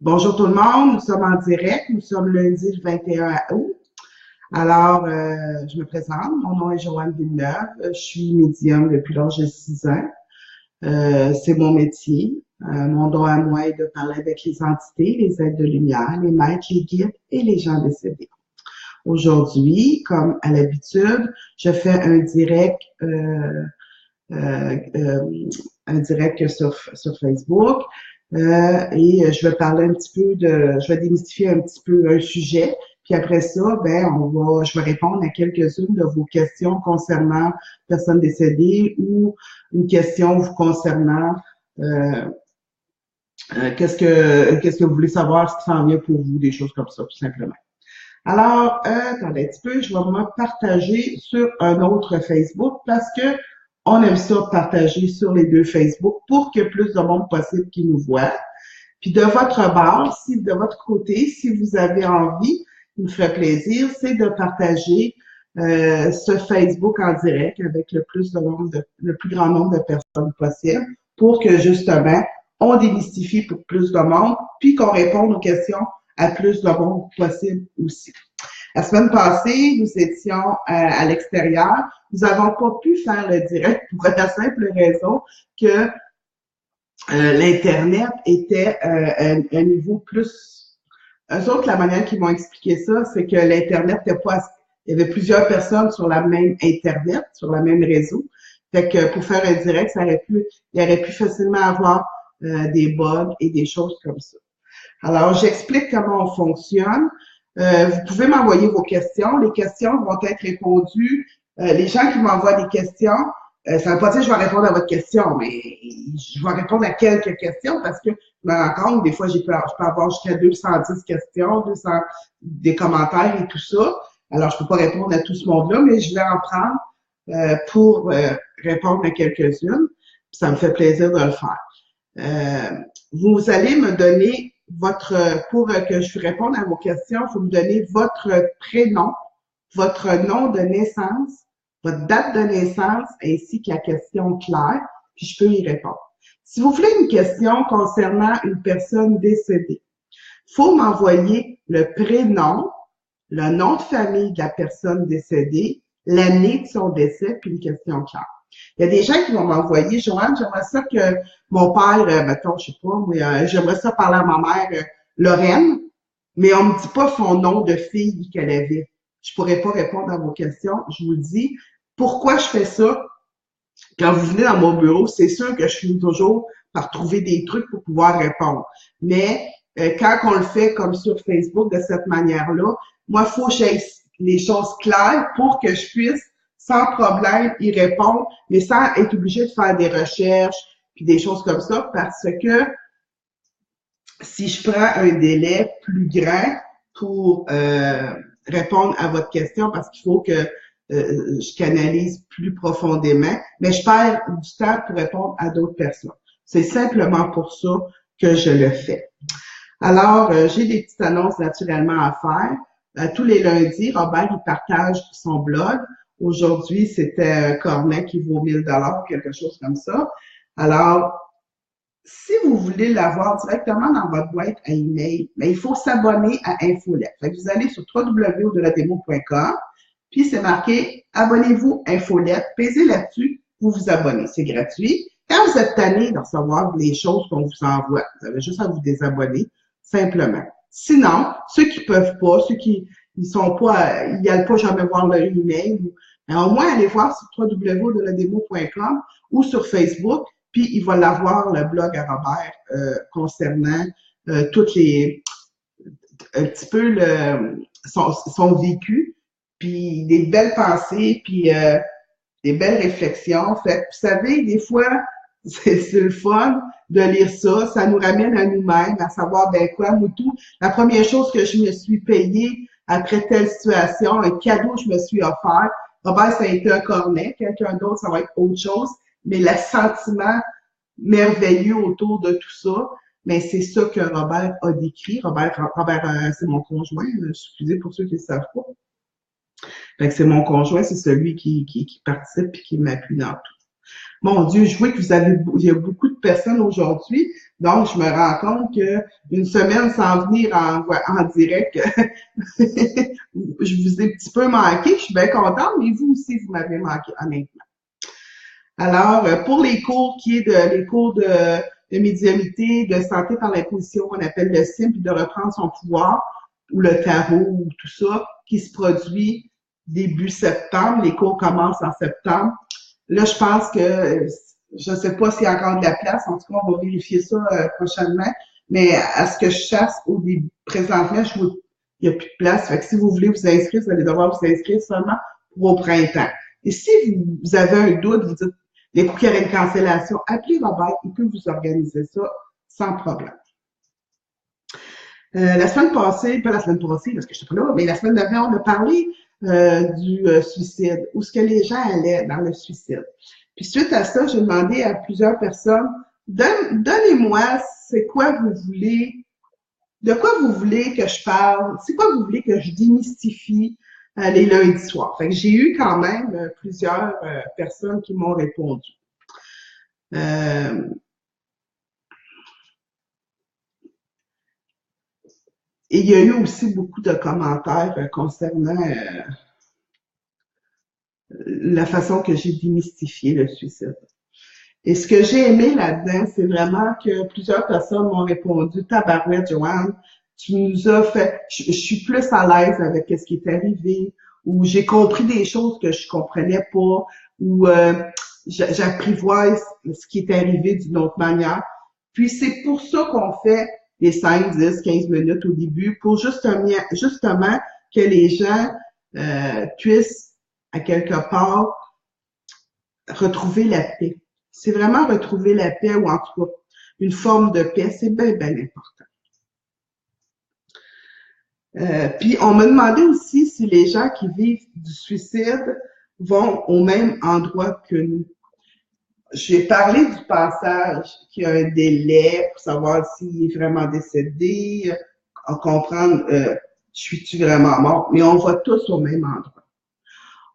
Bonjour tout le monde, nous sommes en direct, nous sommes lundi le 21 août. Alors, je me présente, mon nom est Joanne Villeneuve, je suis médium depuis l'âge de 6 ans. C'est mon métier. Mon don à moi est de parler avec les entités, les êtres de lumière, les maîtres, les guides et les gens décédés. Aujourd'hui, comme à l'habitude, je fais euh, euh, un direct sur Facebook. Et je vais parler un petit peu je vais démystifier un petit peu un sujet. Puis après ça, je vais répondre à quelques-unes de vos questions concernant personnes décédées ou une question vous concernant euh, qu'est-ce que vous voulez savoir, ce qui s'en vient pour vous, des choses comme ça, tout simplement. Alors, attendez un petit peu, je vais me partager sur un autre Facebook parce que on aime ça partager sur les deux Facebook pour que plus de monde possible qui nous voit. Puis de votre bord, si de votre côté, si vous avez envie, il me ferait plaisir, c'est de partager ce Facebook en direct avec le plus grand nombre de personnes possible pour que justement on démystifie pour plus de monde, puis qu'on réponde aux questions à plus de monde possible aussi. La semaine passée, nous étions à l'extérieur. Nous n'avons pas pu faire le direct pour la simple raison que l'Internet était un niveau plus. Eux autres, la manière qu'ils m'ont expliqué ça, c'est que l'Internet n'était pas. Il y avait plusieurs personnes sur la même Internet, sur le même réseau. Fait que pour faire un direct, il aurait pu facilement avoir des bugs et des choses comme ça. Alors, j'explique comment on fonctionne. Vous pouvez m'envoyer vos questions. Les questions vont être répondues. Les gens qui m'envoient des questions, ça ne veut pas dire que je vais répondre à votre question, mais je vais répondre à quelques questions parce que je me rends compte, des fois, je peux avoir jusqu'à 210 questions, 200 des commentaires et tout ça. Alors, je ne peux pas répondre à tout ce monde-là, mais je vais en prendre pour répondre à quelques-unes. Ça me fait plaisir de le faire. Vous allez me donner pour que je réponde à vos questions, vous me donnez votre prénom, votre nom de naissance, votre date de naissance, ainsi que la question claire, puis je peux y répondre. Si vous voulez une question concernant une personne décédée, il faut m'envoyer le prénom, le nom de famille de la personne décédée, l'année de son décès, puis une question claire. Il y a des gens qui vont m'envoyer, Joanne, j'aimerais ça que mon père, mettons, je sais pas, mais j'aimerais ça parler à ma mère, Lorraine, mais on me dit pas son nom de fille qu'elle avait. Je pourrais pas répondre à vos questions. Je vous le dis. Pourquoi je fais ça? Quand vous venez dans mon bureau, c'est sûr que je finis toujours par trouver des trucs pour pouvoir répondre. Mais quand on le fait comme sur Facebook de cette manière-là, moi, il faut que j'aie les choses claires pour que je puisse sans problème y répondre, mais sans être obligé de faire des recherches puis des choses comme ça, parce que si je prends un délai plus grand pour répondre à votre question, parce qu'il faut que je canalise plus profondément, mais je perds du temps pour répondre à d'autres personnes. C'est simplement pour ça que je le fais. Alors, j'ai des petites annonces naturellement à faire. Tous les lundis, Robert, il partage son blog. Aujourd'hui, c'était un cornet qui vaut 1000 $, quelque chose comme ça. Alors, si vous voulez l'avoir directement dans votre boîte à email, il faut s'abonner à Infolette. Fait que vous allez sur www.audelademo.com, puis c'est marqué Abonnez-vous Infolette, pesez là-dessus, vous vous abonnez. C'est gratuit. Quand vous êtes tanné de recevoir les choses qu'on vous envoie, vous avez juste à vous désabonner, simplement. Sinon, ceux qui peuvent pas, ceux qui ils n'allent pas jamais voir leur email, au moins allez voir sur www.audelademo.com ou sur Facebook, puis il va l'avoir, le blog à Robert, concernant toutes les un petit peu son vécu, puis des belles pensées, puis des belles réflexions. Fait que, vous savez, des fois, c'est le fun de lire ça. Ça nous ramène à nous-mêmes, à savoir, ben quoi, Moutou, la première chose que je me suis payée après telle situation, un cadeau que je me suis offert. Robert, ça a été un cornet. Quelqu'un d'autre, ça va être autre chose. Mais le sentiment merveilleux autour de tout ça, mais c'est ça que Robert a décrit. Robert, c'est mon conjoint, excusez pour ceux qui ne savent pas. Fait que c'est mon conjoint, c'est celui qui participe et qui m'appuie dans tout. Mon Dieu, je vois que il y a beaucoup de personnes aujourd'hui, donc je me rends compte que une semaine sans venir en direct, je vous ai un petit peu manqué. Je suis bien contente, mais vous aussi, vous m'avez manqué, honnêtement. Alors, pour les cours les cours de médiumnité, de santé par l'imposition, qu'on appelle le SIM, puis de reprendre son pouvoir, ou le tarot, ou tout ça, qui se produit début septembre. Les cours commencent en septembre. Là, je pense que je ne sais pas s'il y a encore de la place. En tout cas, on va vérifier ça prochainement. Mais à ce que je chasse au début, présentement, il n'y a plus de place. Fait que si vous voulez vous inscrire, vous allez devoir vous inscrire seulement pour au printemps. Et si vous avez un doute, vous dites, les coups qu'il y aurait une cancellation, appelez Robert, il peut vous organiser ça sans problème. La semaine passée, pas la semaine passée, parce que je ne suis pas là, mais la semaine d'avant, on a parlé du suicide, où est-ce que les gens allaient dans le suicide. Puis suite à ça, j'ai demandé à plusieurs personnes, donnez-moi, c'est quoi vous voulez, de quoi vous voulez que je parle, c'est quoi vous voulez que je démystifie les lundis soirs. Fait que j'ai eu quand même plusieurs personnes qui m'ont répondu. Et il y a eu aussi beaucoup de commentaires concernant la façon que j'ai démystifié le suicide. Et ce que j'ai aimé là-dedans, c'est vraiment que plusieurs personnes m'ont répondu, tabarouette, Joanne, tu nous as fait, je suis plus à l'aise avec ce qui est arrivé, ou j'ai compris des choses que je comprenais pas, ou j'apprivoise ce qui est arrivé d'une autre manière. Puis c'est pour ça qu'on fait les 5, 10, 15 minutes au début, pour justement que les gens puissent, à quelque part, retrouver la paix. C'est vraiment retrouver la paix, ou en tout cas, une forme de paix. C'est bien, bien important. Puis on m'a demandé aussi si les gens qui vivent du suicide vont au même endroit que nous. J'ai parlé du passage, qu'il y a un délai pour savoir s'il est vraiment décédé, à comprendre, suis-tu vraiment mort, mais on va tous au même endroit.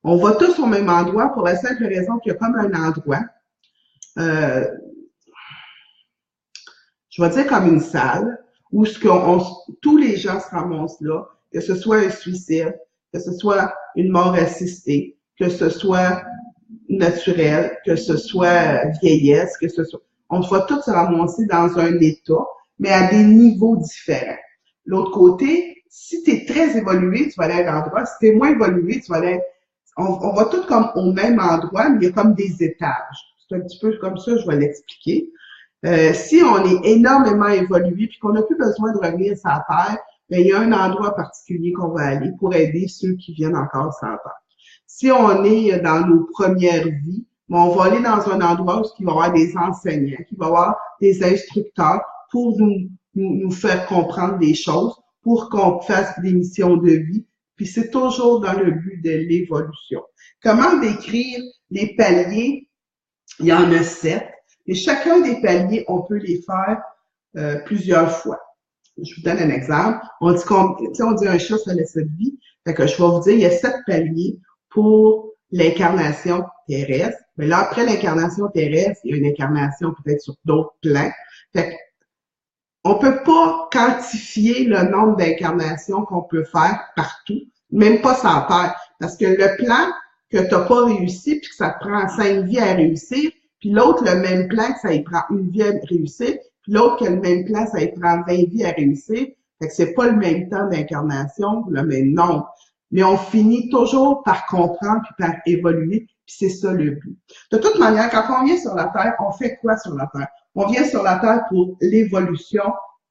On va tous au même endroit pour la simple raison qu'il y a comme un endroit, je vais dire comme une salle, où tous les gens se ramassent là, que ce soit un suicide, que ce soit une mort assistée, que ce soit naturel, que ce soit vieillesse, que ce soit... On va tous se ramasser dans un état, mais à des niveaux différents. L'autre côté, si tu es très évolué, tu vas aller à l'endroit. Si tu es moins évolué, tu vas aller... On va tous comme au même endroit, mais il y a comme des étages. C'est un petit peu comme ça, je vais l'expliquer. Si on est énormément évolué puis qu'on n'a plus besoin de revenir sur la Terre, bien, il y a un endroit particulier qu'on va aller pour aider ceux qui viennent encore sur la Terre. Si on est dans nos premières vies, on va aller dans un endroit où il va y avoir des enseignants, qui va y avoir des instructeurs pour nous faire comprendre des choses, pour qu'on fasse des missions de vie. Puis c'est toujours dans le but de l'évolution. Comment décrire les paliers? Il y en a 7. Et chacun des paliers, on peut les faire plusieurs fois. Je vous donne un exemple. On dit un chat, ça laisse 7 vies. Fait que je vais vous dire, il y a 7 paliers pour l'incarnation terrestre. Mais là, après l'incarnation terrestre, il y a une incarnation peut-être sur d'autres plans. Fait que, on peut pas quantifier le nombre d'incarnations qu'on peut faire partout, même pas sur la Terre. Parce que le plan que tu n'as pas réussi, puis que ça te prend 5 vies à réussir, puis l'autre, le même plan, que ça y prend une vie à réussir, puis l'autre, que le même plan, ça y prend 20 vies à réussir. Fait que c'est pas le même temps d'incarnation, le même nombre. Mais on finit toujours par comprendre puis par évoluer, puis c'est ça le but. De toute manière, quand on vient sur la Terre, on fait quoi sur la Terre? On vient sur la Terre pour l'évolution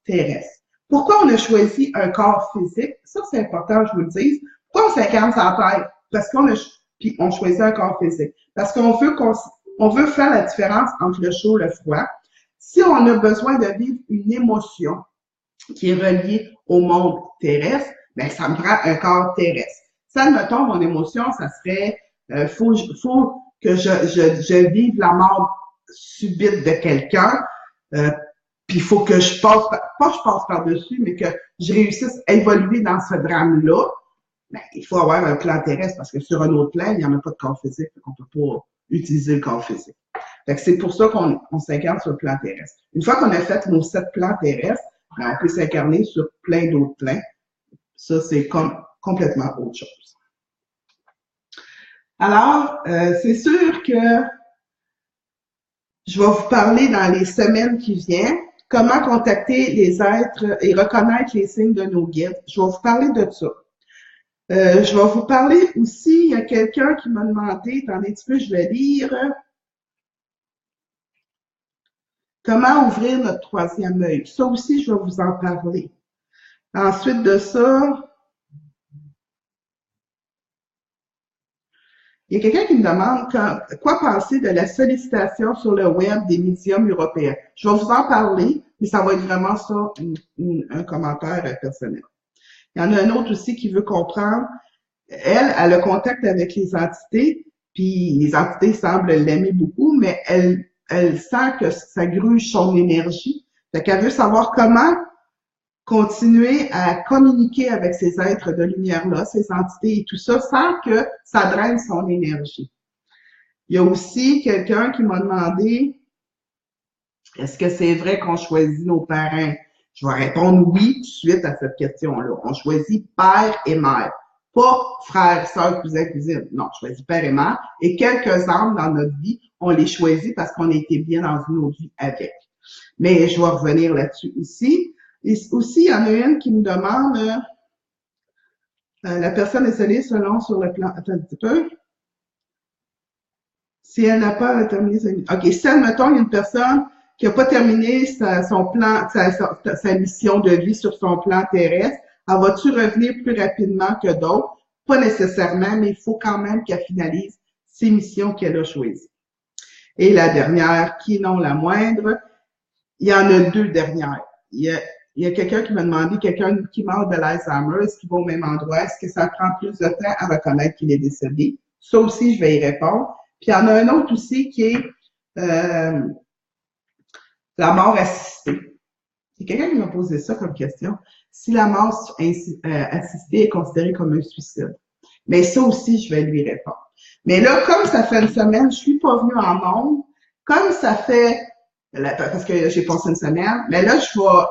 terrestre. Pourquoi on a choisi un corps physique? Ça, c'est important, je vous le dis. Pourquoi on s'incarne sur la Terre? Parce on choisit un corps physique. Parce qu'on veut faire la différence entre le chaud et le froid. Si on a besoin de vivre une émotion qui est reliée au monde terrestre, ben ça me prend un corps terrestre. Ça, admettons, mon émotion, ça serait faut que je vive la mort subite de quelqu'un, puis il faut que je passe par-dessus, mais que je réussisse à évoluer dans ce drame-là. Ben, il faut avoir un plan terrestre parce que sur un autre plan, il n'y en a pas de corps physique, donc on ne peut pas utiliser le corps physique. Fait que c'est pour ça qu'on s'incarne sur le plan terrestre. Une fois qu'on a fait nos 7 plans terrestres, ben, on peut s'incarner sur plein d'autres plans. Ça, c'est comme complètement autre chose. Alors, c'est sûr que je vais vous parler dans les semaines qui viennent comment contacter les êtres et reconnaître les signes de nos guides. Je vais vous parler de ça. Je vais vous parler aussi, il y a quelqu'un qui m'a demandé, attendez un petit peu, je vais lire, comment ouvrir notre troisième œil. Ça aussi, je vais vous en parler. Ensuite de ça, il y a quelqu'un qui me demande quoi penser de la sollicitation sur le web des médiums européens. Je vais vous en parler, mais ça va être vraiment ça, un commentaire personnel. Il y en a un autre aussi qui veut comprendre. Elle a le contact avec les entités, puis les entités semblent l'aimer beaucoup, mais elle sent que ça gruge son énergie. Fait qu'elle veut savoir comment continuer à communiquer avec ces êtres de lumière-là, ces entités et tout ça, sans que ça draine son énergie. Il y a aussi quelqu'un qui m'a demandé, est-ce que c'est vrai qu'on choisit nos parents? Je vais répondre oui tout de suite à cette question-là. On choisit père et mère. Pas frère, sœur, cousin, cousine. Non, on choisit père et mère. Et quelques âmes dans notre vie, on les choisit parce qu'on a été bien dans une autre vie avec. Mais je vais revenir là-dessus ici. Et aussi, il y en a une qui me demande, la personne est scellée selon sur le plan, attends un petit peu. Si elle n'a pas terminé sa, OK, si, admettons, il y a une personne qui n'a pas terminé son plan, sa mission de vie sur son plan terrestre, elle va-tu revenir plus rapidement que d'autres? Pas nécessairement, mais il faut quand même qu'elle finalise ses missions qu'elle a choisies. Et la dernière, qui non la moindre, il y en a deux dernières. Il y a quelqu'un qui m'a demandé, quelqu'un qui meurt de l'Alzheimer, est-ce qu'il va au même endroit? Est-ce que ça prend plus de temps à reconnaître qu'il est décédé? Ça aussi, je vais y répondre. Puis il y en a un autre aussi qui est la mort assistée. C'est quelqu'un qui m'a posé ça comme question. Si la mort assistée est considérée comme un suicide. Mais ça aussi, je vais lui répondre. Mais là, comme ça fait une semaine, je suis pas venue en monde, comme ça fait, parce que j'ai passé une semaine, mais là, je vais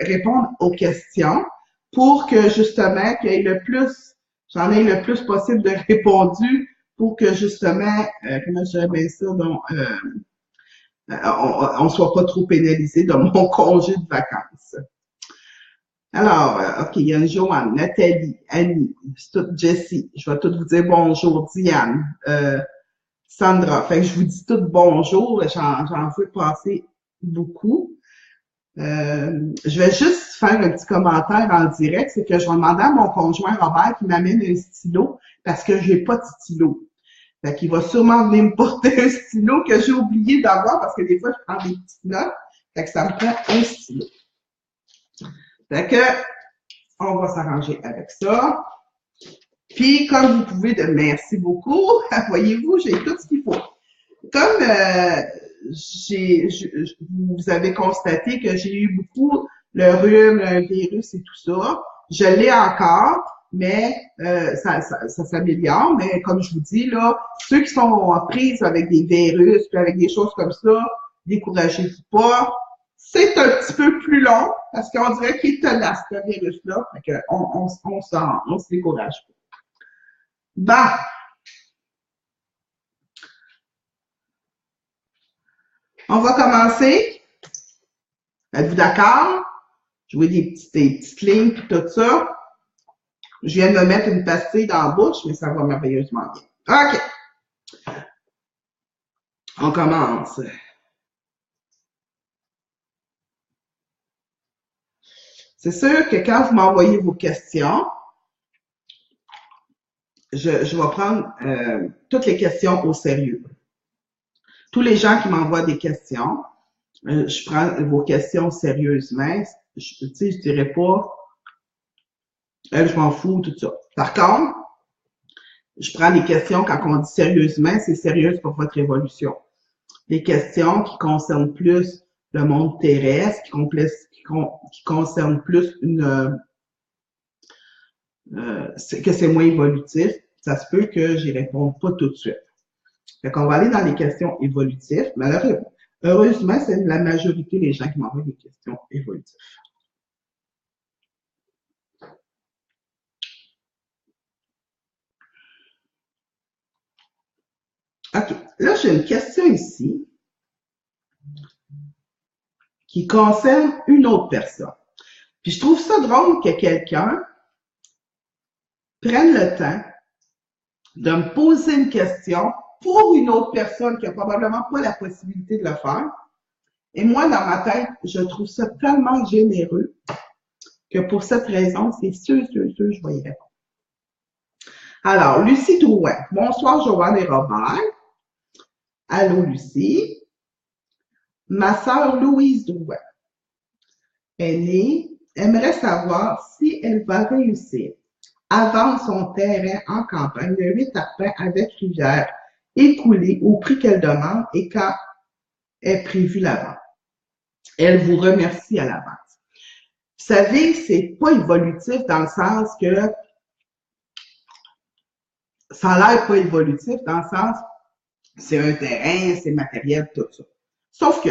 répondre aux questions pour que justement, qu'il y ait le plus, j'en ai le plus possible de répondu pour que justement, comment je dirais bien ça, donc, on soit pas trop pénalisé dans mon congé de vacances. Alors, OK, il y a Joanne, Nathalie, Annie, Jessie, je vais toutes vous dire bonjour, Diane, Sandra. Fait que je vous dis toutes bonjour, j'en veux passer beaucoup. Je vais juste faire un petit commentaire en direct, c'est que je vais demander à mon conjoint Robert qui m'amène un stylo parce que j'ai pas de stylo. Fait qu'il va sûrement venir me porter un stylo que j'ai oublié d'avoir parce que des fois, je prends des petites notes. Fait que ça me prend un stylo. Fait que, on va s'arranger avec ça. Puis, comme vous pouvez, merci beaucoup. Voyez-vous, j'ai tout ce qu'il faut. Comme vous avez constaté que j'ai eu beaucoup le rhume, le virus et tout ça, je l'ai encore, mais ça s'améliore. Mais comme je vous dis, là, ceux qui sont en prise avec des virus puis avec des choses comme ça, découragez-vous pas. C'est un petit peu plus long parce qu'on dirait qu'il est tenace, ce virus-là. Fait qu'on se décourage pas. Bon. On va commencer. Êtes-vous d'accord? Je vois des petites lignes et tout ça. Je viens de me mettre une pastille dans la bouche, mais ça va merveilleusement bien. OK. On commence. C'est sûr que quand vous m'envoyez vos questions, je vais prendre toutes les questions au sérieux. Tous les gens qui m'envoient des questions, je prends vos questions sérieusement. Je dirais pas, je m'en fous, tout ça. Par contre, je prends les questions quand on dit sérieusement, c'est sérieux pour votre évolution. Les questions qui concernent plus le monde terrestre, qui concernent plus que c'est moins évolutif, ça se peut que j'y réponde pas tout de suite. Fait qu'on va aller dans les questions évolutives. Malheureusement, heureusement, c'est la majorité des gens qui m'envoient des questions évolutives. OK. Là, j'ai une question ici qui concerne une autre personne. Puis je trouve ça drôle que quelqu'un prenne le temps de me poser une question pour une autre personne qui a probablement pas la possibilité de le faire. Et moi, dans ma tête, je trouve ça tellement généreux que pour cette raison, c'est sûr, je vais y répondre. Alors, Lucie Drouin. Bonsoir, Joanne et Robert. Allô, Lucie. Ma sœur Louise Drouin est née, aimerait savoir si elle va réussir à vendre son terrain en campagne de 8 arpents avec rivière écoulé au prix qu'elle demande et quand est prévue la vente. Elle vous remercie à l'avance. Vous savez, c'est pas évolutif dans le sens que ça a l'air pas évolutif dans le sens c'est un terrain, c'est matériel, tout ça. Sauf que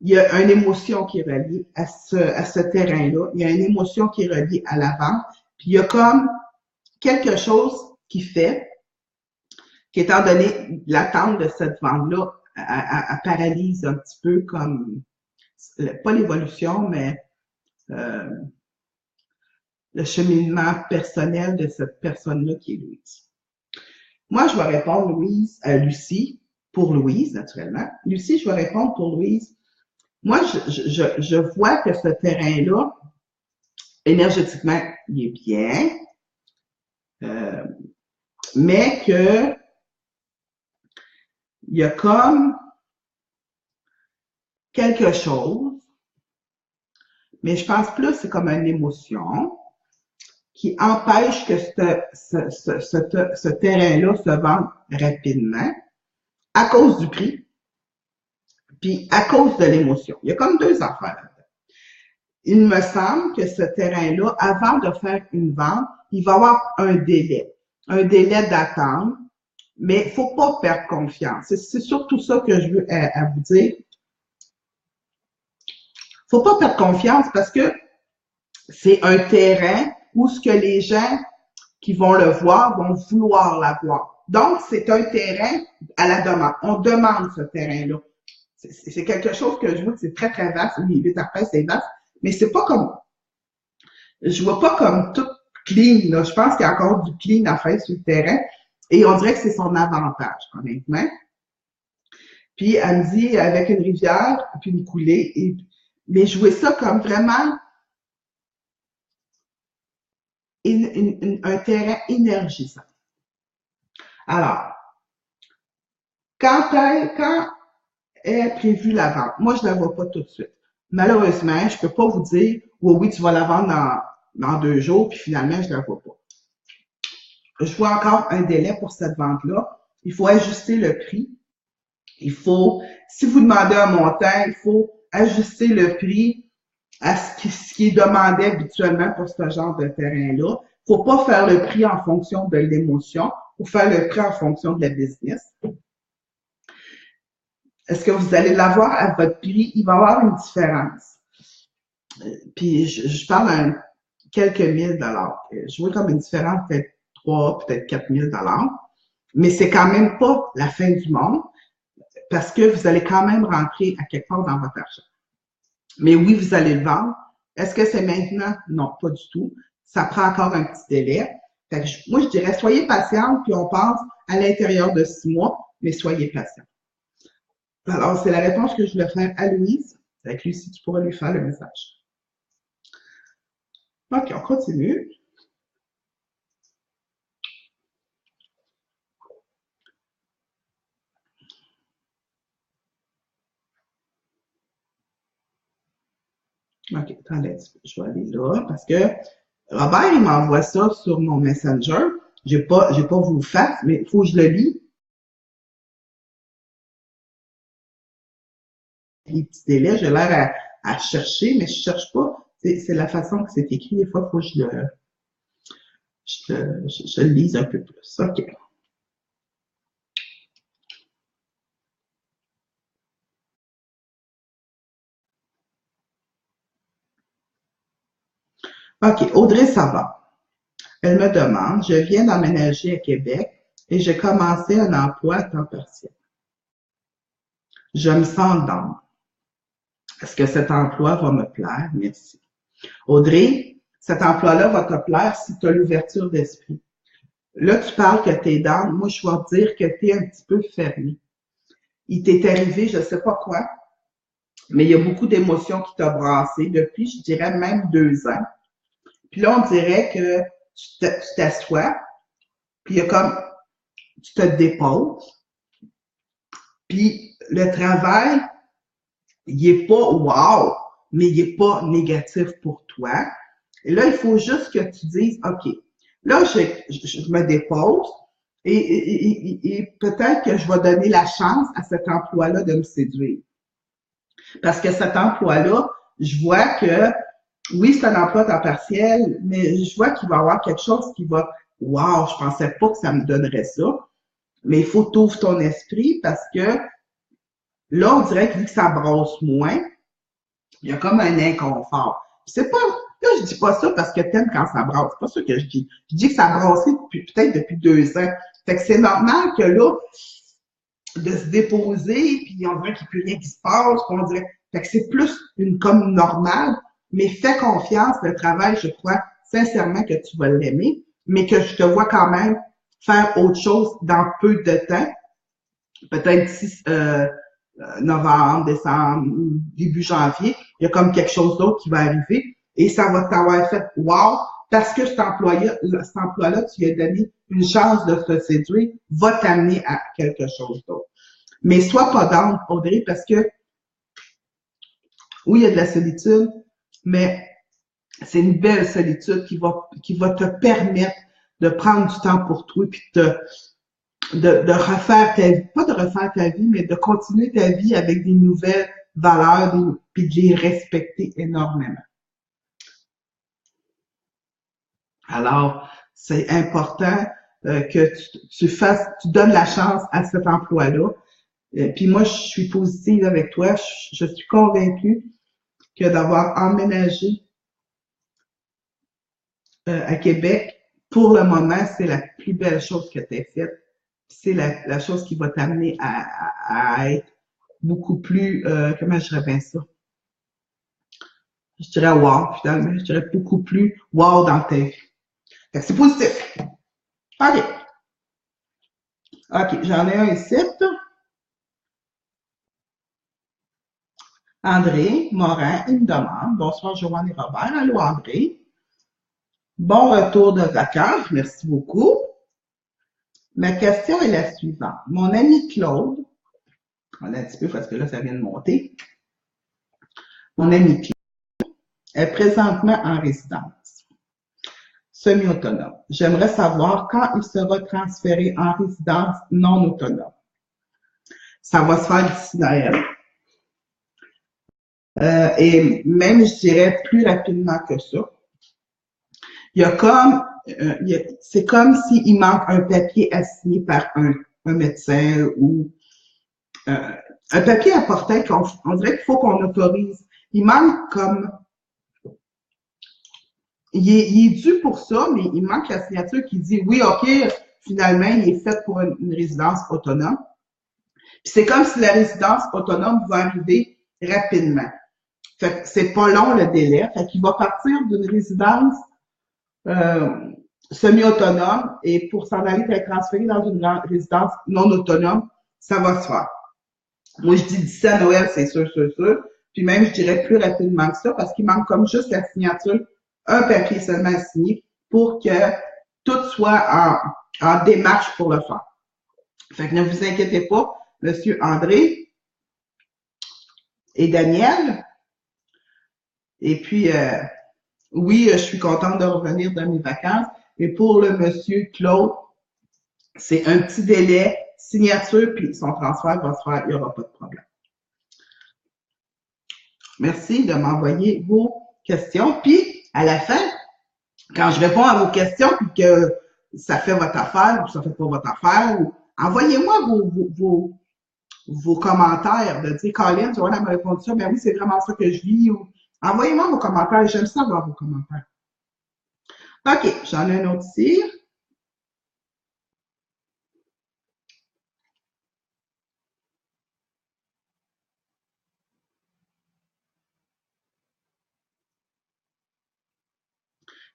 il y a une émotion qui est reliée à ce terrain-là, il y a une émotion qui est reliée à la vente, puis il y a comme quelque chose qui fait qu'étant donné l'attente de cette vente-là, elle paralyse un petit peu comme, pas l'évolution, mais le cheminement personnel de cette personne-là qui est Louise. Moi, je vais répondre Lucie, pour Louise, naturellement. Lucie, je vais répondre pour Louise. Moi, je vois que ce terrain-là, énergétiquement, il est bien, mais que il y a comme quelque chose, mais je pense plus c'est comme une émotion qui empêche que ce terrain-là se vende rapidement à cause du prix, puis à cause de l'émotion. Il y a comme deux affaires là-dedans. Il me semble que ce terrain-là, avant de faire une vente, il va y avoir un délai d'attente, mais il faut pas perdre confiance. C'est surtout ça que je veux à vous dire. Faut pas perdre confiance parce que c'est un terrain où ce que les gens qui vont le voir vont vouloir l'avoir. Donc, c'est un terrain à la demande. On demande ce terrain-là. C'est quelque chose que je vois que c'est très, très vaste. Oui, 8 arpents, c'est vaste. Mais c'est pas comme, je vois pas comme tout clean, là. Je pense qu'il y a encore du clean à faire sur le terrain. Et on dirait que c'est son avantage, honnêtement. Puis, elle me dit, avec une rivière, puis une coulée. Mais je vois ça comme vraiment un terrain énergisant. Alors, quand est prévue la vente? Moi, je ne la vois pas tout de suite. Malheureusement, je ne peux pas vous dire, oui, tu vas la vendre dans 2 jours, puis finalement, je ne la vois pas. Je vois encore un délai pour cette vente-là. Il faut ajuster le prix. Il faut, si vous demandez un montant, il faut ajuster le prix à ce qui est demandé habituellement pour ce genre de terrain-là. Il ne faut pas faire le prix en fonction de l'émotion. Il faut faire le prix en fonction de la business. Est-ce que vous allez l'avoir à votre prix? Il va y avoir une différence. Puis, je parle à quelques mille dollars. Je vois comme une différence peut-être 3, peut-être 4 000 dollars. Mais c'est quand même pas la fin du monde parce que vous allez quand même rentrer à quelque part dans votre argent. Mais oui, vous allez le vendre. Est-ce que c'est maintenant? Non, pas du tout. Ça prend encore un petit délai. Fait que moi, je dirais, soyez patient, puis on pense à l'intérieur de 6 mois, mais soyez patient. Alors, c'est la réponse que je voulais faire à Louise. Avec lui, si tu pourras lui faire le message. OK, on continue. OK, attendez, je vais aller là parce que Robert, il m'envoie ça sur mon Messenger. J'ai pas voulu faire, mais il faut que je le lis. Les petits délais, j'ai l'air à chercher, mais je cherche pas. C'est la façon que c'est écrit. Des fois, il faut que je le lise un peu plus. OK. OK, Audrey Savard. Elle me demande, je viens d'emménager à Québec et j'ai commencé un emploi à temps partiel. Je me sens dans. Est-ce que cet emploi va me plaire? Merci. Audrey, cet emploi-là va te plaire si tu as l'ouverture d'esprit. Là, tu parles que t'es dans. Moi, je vais te dire que tu es un petit peu fermé. Il t'est arrivé, je ne sais pas quoi, mais il y a beaucoup d'émotions qui t'ont brassé depuis, je dirais, même 2 ans. Puis là, on dirait que tu t'assois, puis il y a comme, tu te déposes, puis le travail, il est pas wow, mais il est pas négatif pour toi. Et là, il faut juste que tu dises, OK, là, je me dépose et peut-être que je vais donner la chance à cet emploi-là de me séduire. Parce que cet emploi-là, je vois que, oui, c'est un emploi temps partiel, mais je vois qu'il va y avoir quelque chose qui va, wow, je pensais pas que ça me donnerait ça. Mais il faut que tu ouvres ton esprit parce que là, on dirait que vu que ça brosse moins, il y a comme un inconfort. C'est pas, là, je dis pas ça parce que t'aimes quand ça brasse. C'est pas ça que je dis. Je dis que ça brassait peut-être depuis 2 ans. Fait que c'est normal que là, de se déposer, puis on dirait qu'il n'y a plus rien qui se passe, on dirait. Fait que c'est plus une comme normale, mais fais confiance, le travail, je crois sincèrement que tu vas l'aimer, mais que je te vois quand même faire autre chose dans peu de temps, peut-être d'ici novembre, décembre, début janvier, il y a comme quelque chose d'autre qui va arriver et ça va t'avoir fait wow parce que cet emploi-là, tu lui as donné une chance de se séduire, va t'amener à quelque chose d'autre. Mais sois pas down, Audrey, parce que oui, il y a de la solitude, mais c'est une belle solitude qui va te permettre de prendre du temps pour toi puis de refaire ta vie, pas de refaire ta vie, mais de continuer ta vie avec des nouvelles valeurs puis de les respecter énormément. Alors, c'est important que tu donnes la chance à cet emploi-là. Puis moi, je suis positive avec toi. Je suis convaincue que d'avoir emménagé à Québec, pour le moment, c'est la plus belle chose que tu as faite. C'est la chose qui va t'amener à être beaucoup plus, comment je dirais bien ça? Je dirais wow, finalement. Je dirais beaucoup plus wow dans ta vie. Fait que c'est positif. OK. OK, j'en ai un ici. André Morin, il me demande. Bonsoir, Joanne et Robert. Allô, André. Bon retour de vacances. Merci beaucoup. Ma question est la suivante. Mon ami Claude, on a un petit peu parce que là, ça vient de monter. Mon ami Claude est présentement en résidence semi-autonome. J'aimerais savoir quand il sera transféré en résidence non autonome. Ça va se faire d'ici Noël. Et même, je dirais, plus rapidement que ça. Il y a comme, c'est comme s'il manque un papier à signer par un médecin ou euh, un papier important qu'on dirait qu'il faut qu'on autorise. Il manque comme, il est dû pour ça, mais il manque la signature qui dit oui, OK, finalement, il est fait pour une résidence autonome. Puis c'est comme si la résidence autonome va arriver rapidement. Fait que c'est pas long le délai. Fait qu'il va partir d'une résidence euh, semi-autonome et pour s'en aller être transféré dans une résidence non autonome, ça va se faire. Moi, je dis d'ici à Noël, c'est sûr, sûr, sûr. Puis même, je dirais plus rapidement que ça parce qu'il manque comme juste la signature, un papier seulement à signer pour que tout soit en démarche pour le faire. Fait que ne vous inquiétez pas, Monsieur André et Daniel. Et puis, oui, je suis contente de revenir de mes vacances. Et pour le Monsieur Claude, c'est un petit délai, signature, puis son transfert va se faire, il n'y aura pas de problème. Merci de m'envoyer vos questions. Puis, à la fin, quand je réponds à vos questions, puis que ça fait votre affaire ou ça fait pas votre affaire, envoyez-moi vos commentaires de dire, Colin, tu vois, elle m'a répondu ça, ben oui, c'est vraiment ça que je vis. Ou, envoyez-moi vos commentaires, j'aime ça avoir vos commentaires. OK, j'en ai un autre ici.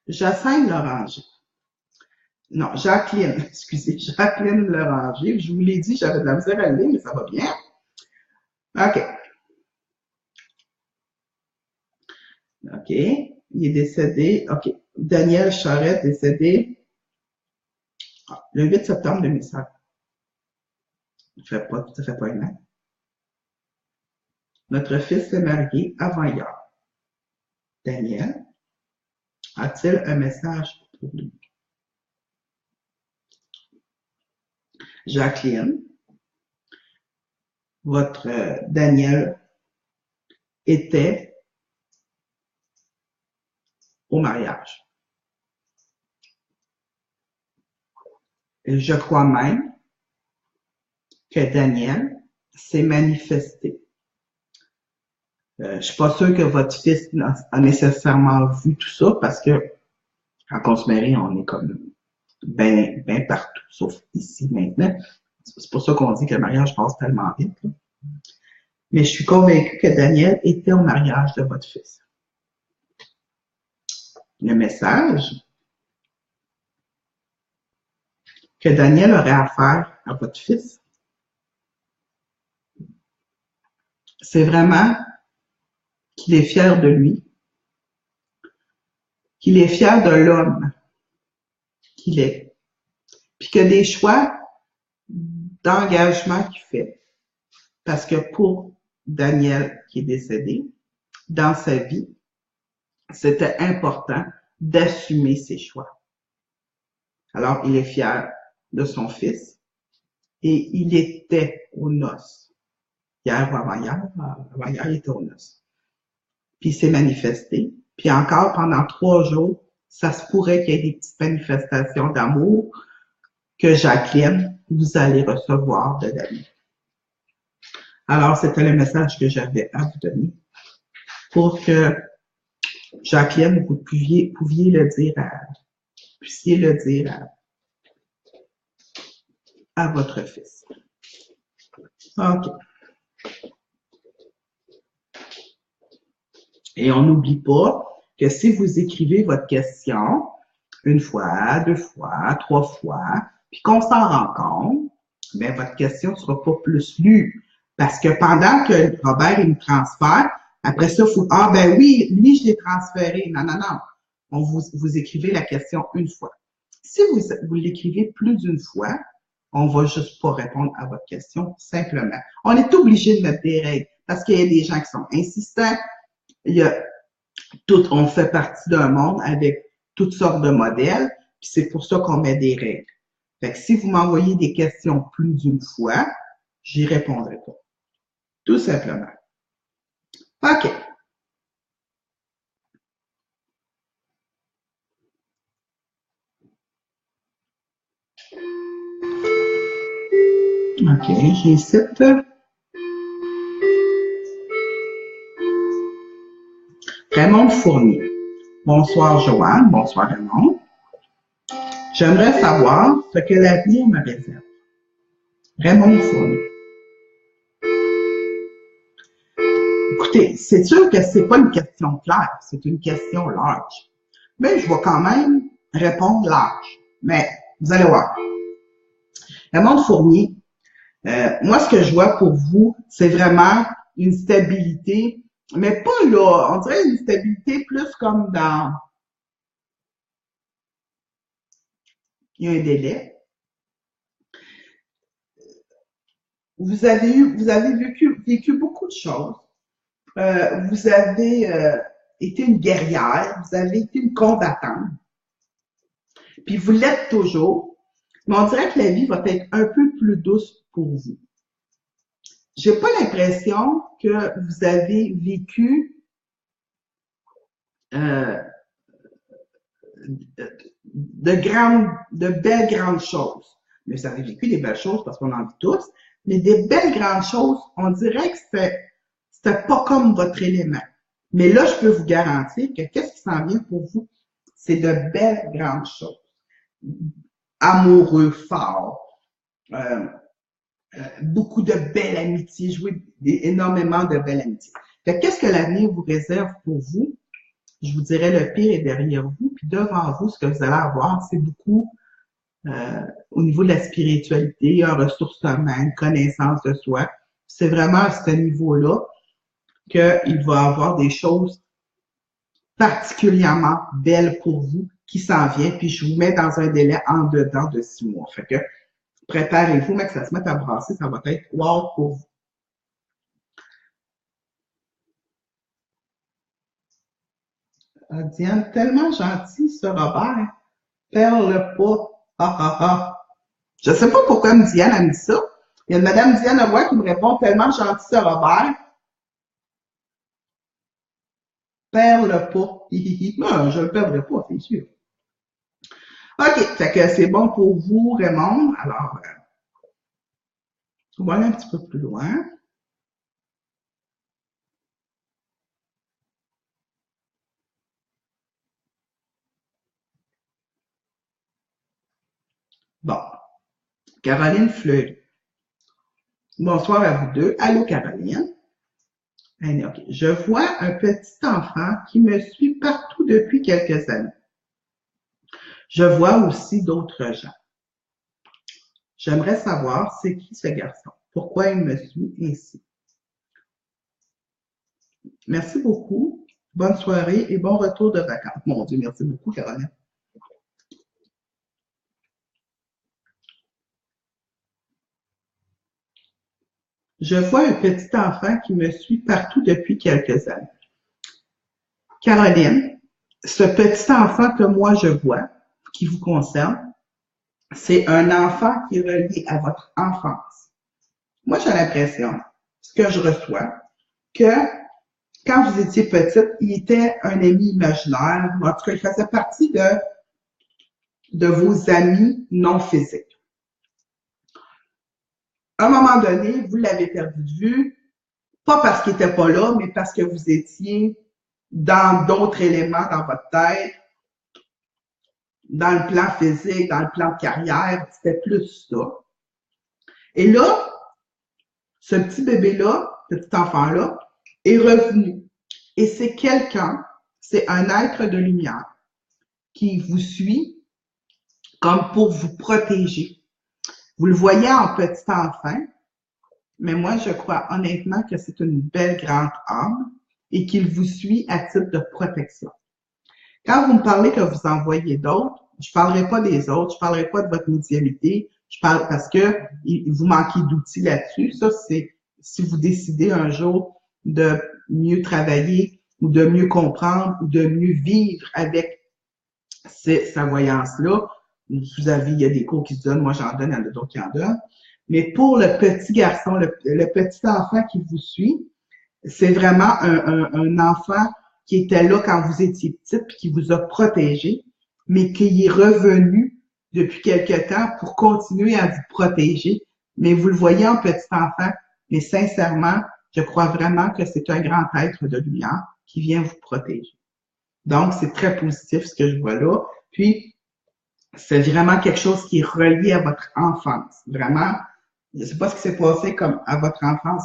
Jacinthe Loranger. Non, Jacqueline, excusez, Jacqueline Loranger. Je vous l'ai dit, j'avais de la misère à le lire, mais ça va bien. OK. OK. Il est décédé. OK. Daniel Charette, décédé le 8 septembre 2005. Ça fait pas un an. Notre fils s'est marié avant hier. Daniel, a-t-il un message pour lui? Jacqueline, votre Daniel était au mariage. Et je crois même que Daniel s'est manifesté. Je suis pas sûre que votre fils a nécessairement vu tout ça parce que quand on se marie, on est comme ben partout, sauf ici maintenant. C'est pour ça qu'on dit que le mariage passe tellement vite. Là. Mais je suis convaincue que Daniel était au mariage de votre fils. Le message que Daniel aurait à faire à votre fils, c'est vraiment qu'il est fier de lui, qu'il est fier de l'homme qu'il est, puis que des choix d'engagement qu'il fait, parce que pour Daniel qui est décédé, dans sa vie, c'était important d'assumer ses choix. Alors, il est fier de son fils et il était aux noces. Hier ou avant-hier, il était aux noces. Puis il s'est manifesté. Puis encore, pendant 3 jours, ça se pourrait qu'il y ait des petites manifestations d'amour que Jacqueline, vous allez recevoir de Daniel. Alors, c'était le message que j'avais à vous donner pour que Jacqueline, vous puissiez le dire à votre fils. OK. Et on n'oublie pas que si vous écrivez votre question 1 fois, 2 fois, 3 fois, puis qu'on s'en rend compte, bien, votre question ne sera pas plus lue. Parce que pendant que Robert il me transfère, après ça, il faut, ah ben oui, lui, je l'ai transféré. Non, non, non. Vous écrivez la question 1 fois. Si vous l'écrivez plus d'1 fois, on va juste pas répondre à votre question, simplement. On est obligé de mettre des règles parce qu'il y a des gens qui sont insistants. On fait partie d'un monde avec toutes sortes de modèles, puis c'est pour ça qu'on met des règles. Fait que si vous m'envoyez des questions plus d'1 fois, j'y répondrai pas. Tout simplement. OK. OK, j'incite. Raymond Fournier. Bonsoir Joanne, bonsoir Raymond. J'aimerais savoir ce que l'avenir me réserve. Raymond Fournier. Écoutez, c'est sûr que c'est pas une question claire, c'est une question large. Mais je vais quand même répondre large. Mais vous allez voir. Raymond Fournier, moi, ce que je vois pour vous, c'est vraiment une stabilité, mais pas là, on dirait une stabilité plus comme dans, il y a un délai. Vous avez vécu beaucoup de choses. Vous avez été une guerrière, vous avez été une combattante, puis vous l'êtes toujours, mais on dirait que la vie va être un peu plus douce pour vous. J'ai pas l'impression que vous avez vécu de belles grandes choses. Mais vous avez vécu des belles choses parce qu'on en vit tous, mais des belles grandes choses, on dirait que c'était pas comme votre élément. Mais là, je peux vous garantir que qu'est-ce qui s'en vient pour vous? C'est de belles grandes choses. Amoureux, fort, euh, beaucoup de belles amitiés, jouer énormément de belles amitiés. Fait qu'est-ce que l'avenir vous réserve pour vous? Je vous dirais le pire est derrière vous, puis devant vous, ce que vous allez avoir, c'est beaucoup au niveau de la spiritualité, un ressourcement, une connaissance de soi. C'est vraiment à ce niveau-là qu'il va y avoir des choses particulièrement belles pour vous qui s'en viennent, puis je vous mets dans un délai en dedans de 6 mois. Fait que préparez-vous, mais que ça se mette à brasser, ça va être wow pour vous. Diane, tellement gentil, ce Robert. Perle pas. Ah, ah, ah. Je sais pas pourquoi Diane a mis ça. Il y a une madame Diane Roy qui me répond tellement gentil, ce Robert. Perle pas. Non, je le perdrai pas, c'est sûr. OK, fait que c'est bon pour vous, Raymond. Alors, on va aller un petit peu plus loin. Bon, Caroline Fleury. Bonsoir à vous deux. Allô, Caroline. Allez, OK. Je vois un petit enfant qui me suit partout depuis quelques années. Je vois aussi d'autres gens. J'aimerais savoir c'est qui ce garçon, pourquoi il me suit ainsi. Merci beaucoup. Bonne soirée et bon retour de vacances. Mon Dieu, merci beaucoup, Caroline. Je vois un petit enfant qui me suit partout depuis quelques années. Caroline, ce petit enfant que moi je vois, qui vous concerne, c'est un enfant qui est relié à votre enfance. Moi, j'ai l'impression, ce que je reçois, que quand vous étiez petite, il était un ami imaginaire. En tout cas, il faisait partie de vos amis non physiques. À un moment donné, vous l'avez perdu de vue, pas parce qu'il n'était pas là, mais parce que vous étiez dans d'autres éléments dans votre tête, dans le plan physique, dans le plan de carrière, c'était plus ça. Et là, ce petit bébé-là, ce petit enfant-là, est revenu. Et c'est quelqu'un, c'est un être de lumière qui vous suit comme pour vous protéger. Vous le voyez en petit enfant, mais moi, je crois honnêtement que c'est une belle grande âme et qu'il vous suit à titre de protection. Quand vous me parlez que vous en voyez d'autres, je ne parlerai pas des autres, je ne parlerai pas de votre médiumnité, je parle parce que vous manquez d'outils là-dessus. Ça, c'est si vous décidez un jour de mieux travailler ou de mieux comprendre ou de mieux vivre avec sa voyance-là. Vous avez, il y a des cours qui se donnent, moi j'en donne, il y en a d'autres qui en donnent. Mais pour le petit garçon, le petit enfant qui vous suit, c'est vraiment un enfant qui était là quand vous étiez petite puis qui vous a protégé, mais qui est revenu depuis quelque temps pour continuer à vous protéger. Mais vous le voyez en petit enfant, mais sincèrement, je crois vraiment que c'est un grand être de lumière qui vient vous protéger. Donc, c'est très positif ce que je vois là. Puis, c'est vraiment quelque chose qui est relié à votre enfance. Vraiment, je ne sais pas ce qui s'est passé comme à votre enfance.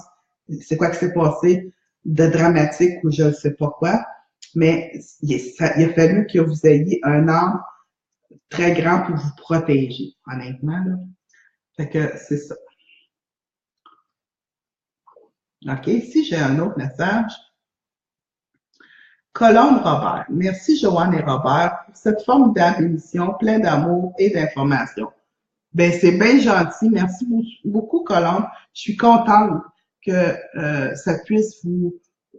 C'est quoi qui s'est passé de dramatique ou je ne sais pas quoi. Mais il a fallu que vous ayez un âme très grand pour vous protéger, honnêtement. Là. Fait que c'est ça. OK, ici j'ai un autre message. Colombe Robert. Merci Joanne et Robert pour cette formidable émission pleine d'amour et d'informations. Ben, c'est bien gentil. Merci beaucoup, Colombe. Je suis contente que ça puisse vous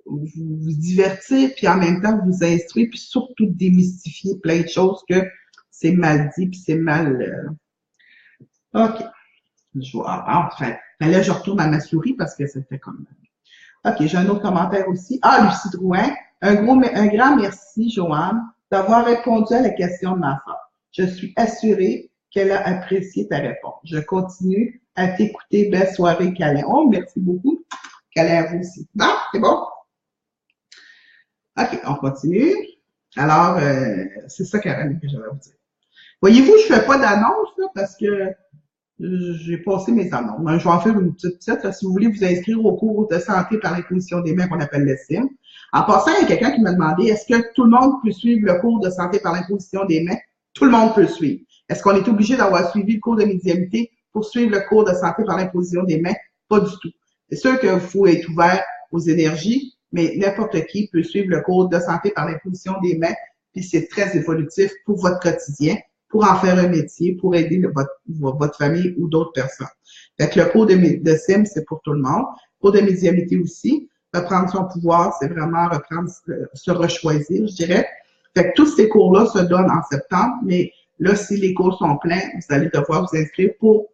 divertir, puis en même temps vous instruire, puis surtout démystifier plein de choses que c'est mal dit, puis c'est mal... OK. Je vois. Enfin, là, je retourne à ma souris parce que c'était comme... OK, j'ai un autre commentaire aussi. Ah, Lucie Drouin. Un grand merci, Joanne, d'avoir répondu à la question de ma femme. Je suis assurée qu'elle a apprécié ta réponse. Je continue à t'écouter. Belle soirée, Câlin. Oh, merci beaucoup. Câlin à vous aussi. Non, c'est bon? OK, on continue. Alors, c'est ça, Caroline, que j'avais à vous dire. Voyez-vous, je fais pas d'annonce, là, parce que j'ai passé mes annonces. Mais je vais en faire une petite, là, si vous voulez vous inscrire au cours de santé par l'imposition des mains qu'on appelle le CIM. En passant, il y a quelqu'un qui m'a demandé, est-ce que tout le monde peut suivre le cours de santé par l'imposition des mains? Tout le monde peut le suivre. Est-ce qu'on est obligé d'avoir suivi le cours de médiumnité pour suivre le cours de santé par l'imposition des mains? Pas du tout. C'est sûr qu'il faut être ouvert aux énergies, mais n'importe qui peut suivre le cours de santé par l'imposition des mains, puis c'est très évolutif pour votre quotidien, pour en faire un métier, pour aider votre famille ou d'autres personnes. Fait que le cours de SIM, c'est pour tout le monde. Le cours de médiumnité aussi. Reprendre son pouvoir, c'est vraiment reprendre, se rechoisir, je dirais. Fait que tous ces cours-là se donnent en septembre, mais là, si les cours sont pleins, vous allez devoir vous inscrire pour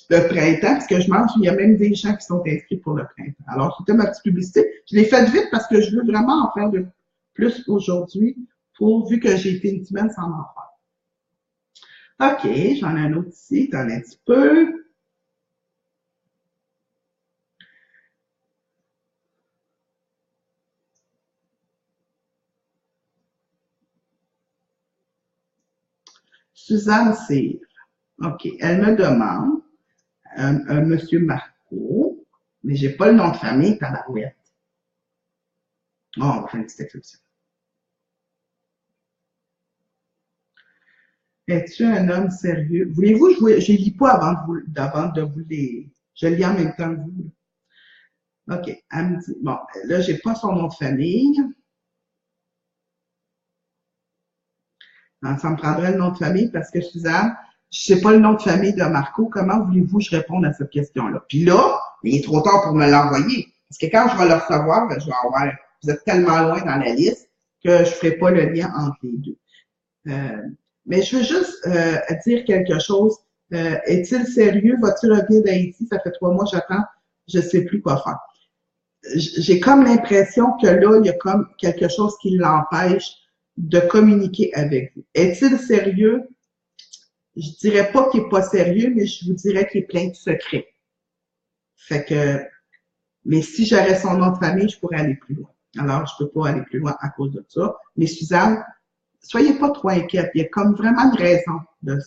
le printemps, parce que je mange, il y a même des gens qui sont inscrits pour le printemps. Alors, c'était ma petite publicité. Je l'ai faite vite parce que je veux vraiment en faire de plus aujourd'hui, vu que j'ai été une semaine sans en faire. OK, j'en ai un autre ici, t'en as un petit peu. Suzanne Cyr. OK, elle me demande, un monsieur Marco, mais j'ai pas le nom de famille, tabarouette. Oh, on va faire une petite exception. Es-tu un homme sérieux? Voulez-vous jouer? Je ne lis pas avant de vous les. Je lis en même temps que vous. OK. Elle me dit, bon, là, j'ai pas son nom de famille. Alors, ça me prendrait le nom de famille parce que Suzanne, je sais pas le nom de famille de Marco. Comment voulez-vous que je réponde à cette question-là? Puis là, il est trop tard pour me l'envoyer. Parce que quand je vais le recevoir, ben, je vais avoir, vous êtes tellement loin dans la liste que je ne ferai pas le lien entre les deux. Mais je veux juste dire quelque chose. Est-il sérieux? Va-t-il revenir d'Haïti? Ça fait 3 mois, j'attends. Je ne sais plus quoi faire. J'ai comme l'impression que là, il y a comme quelque chose qui l'empêche de communiquer avec vous. Est-il sérieux? Je dirais pas qu'il est pas sérieux, mais je vous dirais qu'il est plein de secrets. Fait que, mais si j'avais son nom de famille, je pourrais aller plus loin. Alors, je peux pas aller plus loin à cause de ça. Mais Suzanne, soyez pas trop inquiète. Il y a comme vraiment une raison de,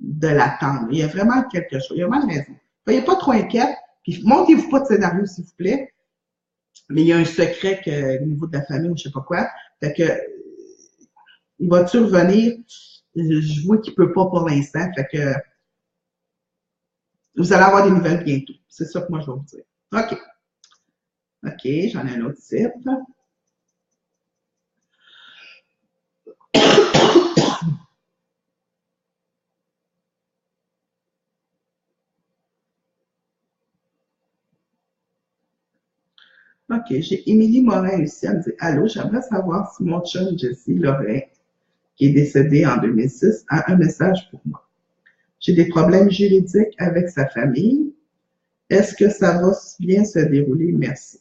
de l'attendre. Il y a vraiment quelque chose. Il y a vraiment une raison. Soyez pas trop inquiète. Puis, montez-vous pas de scénario, s'il vous plaît. Mais il y a un secret au niveau de la famille ou je sais pas quoi. Fait que, il va-tu revenir? Je vois qu'il peut pas pour l'instant. Fait que, vous allez avoir des nouvelles bientôt. C'est ça que moi, je vais vous dire. OK. OK, j'en ai un autre type. OK, j'ai Émilie Morin ici. Elle me dit allô, j'aimerais savoir si mon chum Jesse Lorrain, qui est décédé en 2006, a un message pour moi. J'ai des problèmes juridiques avec sa famille. Est-ce que ça va bien se dérouler? Merci.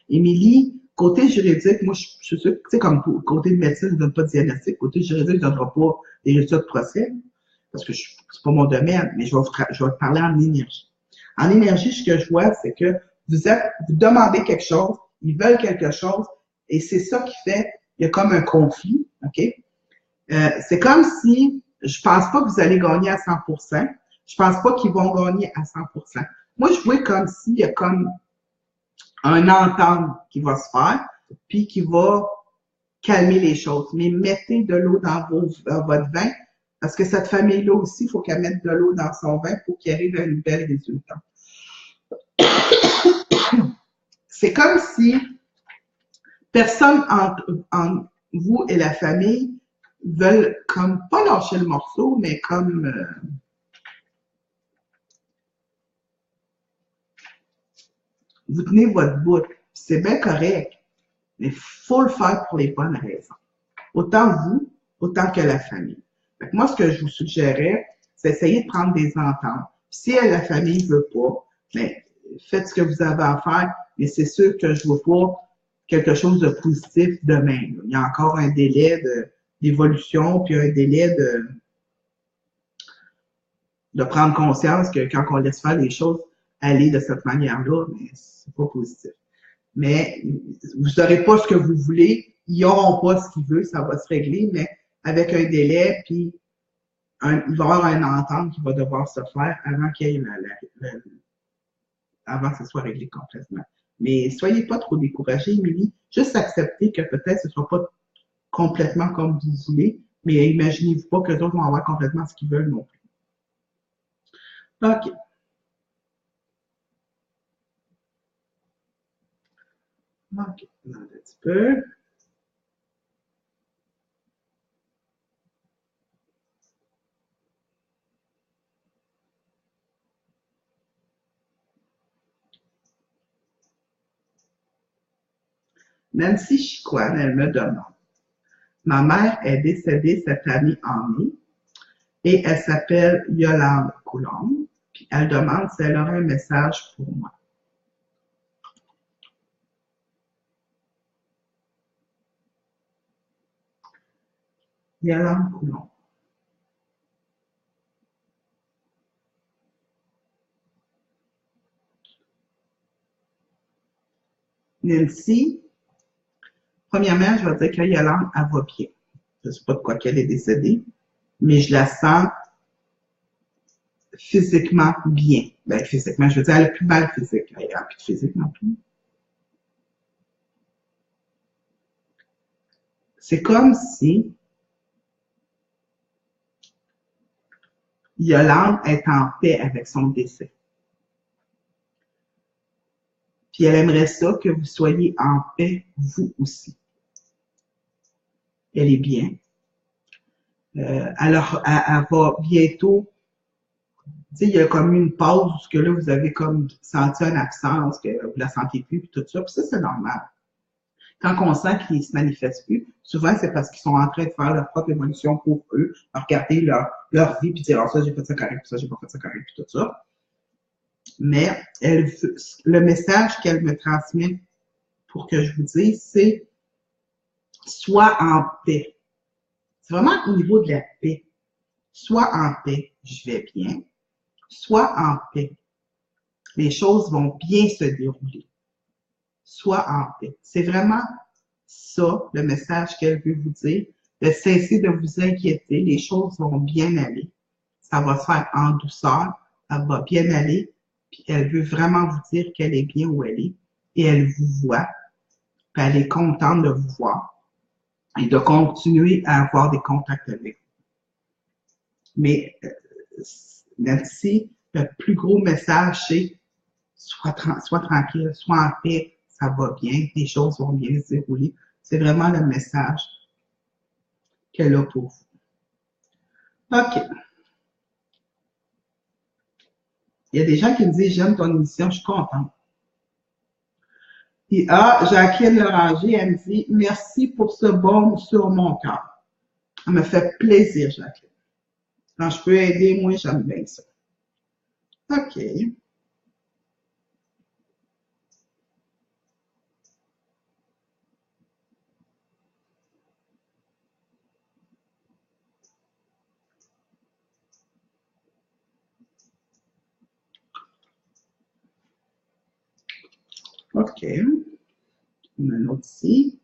Émilie, côté juridique, moi, je suis sûre que, tu sais, comme côté de médecine, je ne donne pas de diagnostic. Côté juridique, je ne donnerai pas des résultats de procès, parce que c'est pas mon domaine, mais je vais vous parler en énergie. En énergie, ce que je vois, c'est que vous demandez quelque chose, ils veulent quelque chose, et c'est ça qui fait, il y a comme un conflit, OK? C'est comme si, je pense pas que vous allez gagner à 100%. Je pense pas qu'ils vont gagner à 100%. Moi, je vois comme s'il y a comme un entente qui va se faire, puis qui va calmer les choses. Mais mettez de l'eau dans votre vin, parce que cette famille-là aussi, il faut qu'elle mette de l'eau dans son vin pour qu'il arrive à une belle résultat. C'est comme si personne entre vous et la famille veulent comme pas lâcher le morceau, mais comme vous tenez votre bout. C'est bien correct, mais il faut le faire pour les bonnes raisons. Autant vous, autant que la famille. Fait que moi, ce que je vous suggérais, c'est essayer de prendre des ententes. Si la famille ne veut pas, mais faites ce que vous avez à faire, mais c'est sûr que je ne vois pas quelque chose de positif demain. Il y a encore un délai d'évolution, puis un délai de prendre conscience que quand on laisse faire les choses aller de cette manière-là, mais c'est pas positif. mais vous n'aurez pas ce que vous voulez, ils n'auront pas ce qu'ils veulent, ça va se régler, mais avec un délai, puis il va y avoir une entente qui va devoir se faire avant qu'il y ait avant que ce soit réglé complètement. Mais soyez pas trop découragés, Émilie. Juste accepter que peut-être ce ne sera pas complètement comme vous voulez, mais imaginez-vous pas que les autres vont avoir complètement ce qu'ils veulent non plus. OK. OK. Un petit peu. Nancy Chicoine, elle me demande. Ma mère est décédée cette année en mai et elle s'appelle Yolande Coulombe. Puis elle demande si elle aurait un message pour moi. Yolande Coulombe. Nancy, premièrement, je vais dire que Yolande, elle va bien. Je ne sais pas de quoi qu'elle est décédée, mais je la sens physiquement bien. Ben, physiquement, je veux dire, elle a plus mal physique. Elle n'a plus de physique non plus. C'est comme si Yolande est en paix avec son décès. Puis elle aimerait ça que vous soyez en paix, vous aussi. Elle est bien. Alors, elle va bientôt, tu sais, il y a comme une pause, parce que là, vous avez comme senti une absence, que vous la sentez plus, puis tout ça. Puis ça, c'est normal. Quand on sent qu'ils ne se manifestent plus, souvent, c'est parce qu'ils sont en train de faire leur propre évolution pour eux, regarder leur vie, puis dire, oh, ça, j'ai fait ça correct, puis ça, j'ai pas fait ça correct, puis tout ça. Mais le message qu'elle me transmet pour que je vous dise, c'est sois en paix. C'est vraiment au niveau de la paix. Sois en paix, je vais bien. Sois en paix. Les choses vont bien se dérouler. Sois en paix. C'est vraiment ça, le message qu'elle veut vous dire. De cesser de vous inquiéter. Les choses vont bien aller. Ça va se faire en douceur. Ça va bien aller. Puis elle veut vraiment vous dire qu'elle est bien où elle est. Et elle vous voit. Puis elle est contente de vous voir. Et de continuer à avoir des contacts avec vous. Mais Nancy, le plus gros message, c'est sois tranquille, sois en paix, ça va bien, les choses vont bien se dérouler. C'est vraiment le message qu'elle a pour vous. OK. Il y a des gens qui me disent, j'aime ton émission, je suis contente. Et Jacqueline Loranger, elle me dit, merci pour ce baume sur mon cœur. Ça me fait plaisir, Jacqueline. Quand je peux aider, moi, j'aime bien ça. OK. OK. On a un autre ici.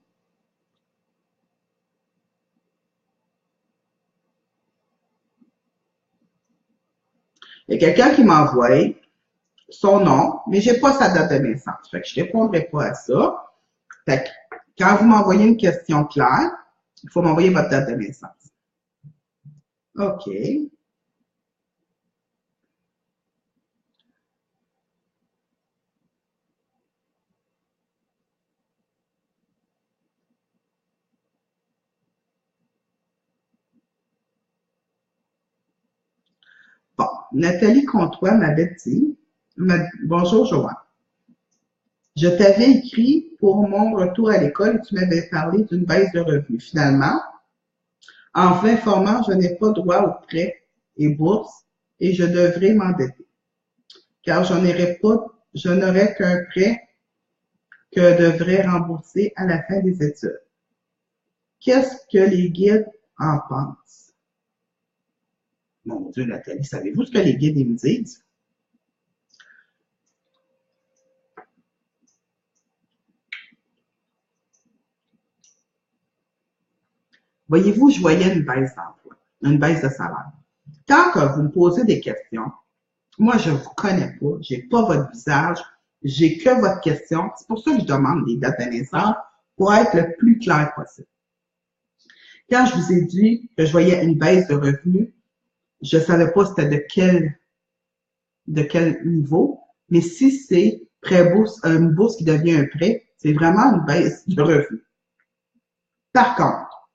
Il y a quelqu'un qui m'a envoyé son nom, mais j'ai pas sa date de naissance. Fait que je répondrai pas à ça. Fait que quand vous m'envoyez une question claire, il faut m'envoyer votre date de naissance. OK. Bon, Nathalie Comtois m'avait dit, bonjour Joanne, je t'avais écrit pour mon retour à l'école et tu m'avais parlé d'une baisse de revenus. Finalement, en vous informant, je n'ai pas droit aux prêts et bourses et je devrais m'endetter, car je n'aurai qu'un prêt que devrais rembourser à la fin des études. Qu'est-ce que les guides en pensent? Mon Dieu, Nathalie, savez-vous ce que les guides me disent? Voyez-vous, je voyais une baisse d'emploi, une baisse de salaire. Quand vous me posez des questions, moi, je ne vous connais pas, j'ai pas votre visage, j'ai que votre question. C'est pour ça que je demande des dates de naissance pour être le plus clair possible. Quand je vous ai dit que je voyais une baisse de revenus, je ne savais pas c'était de quel niveau, mais si c'est prêt-bourse, une bourse qui devient un prêt, c'est vraiment une baisse de revenus. Par contre,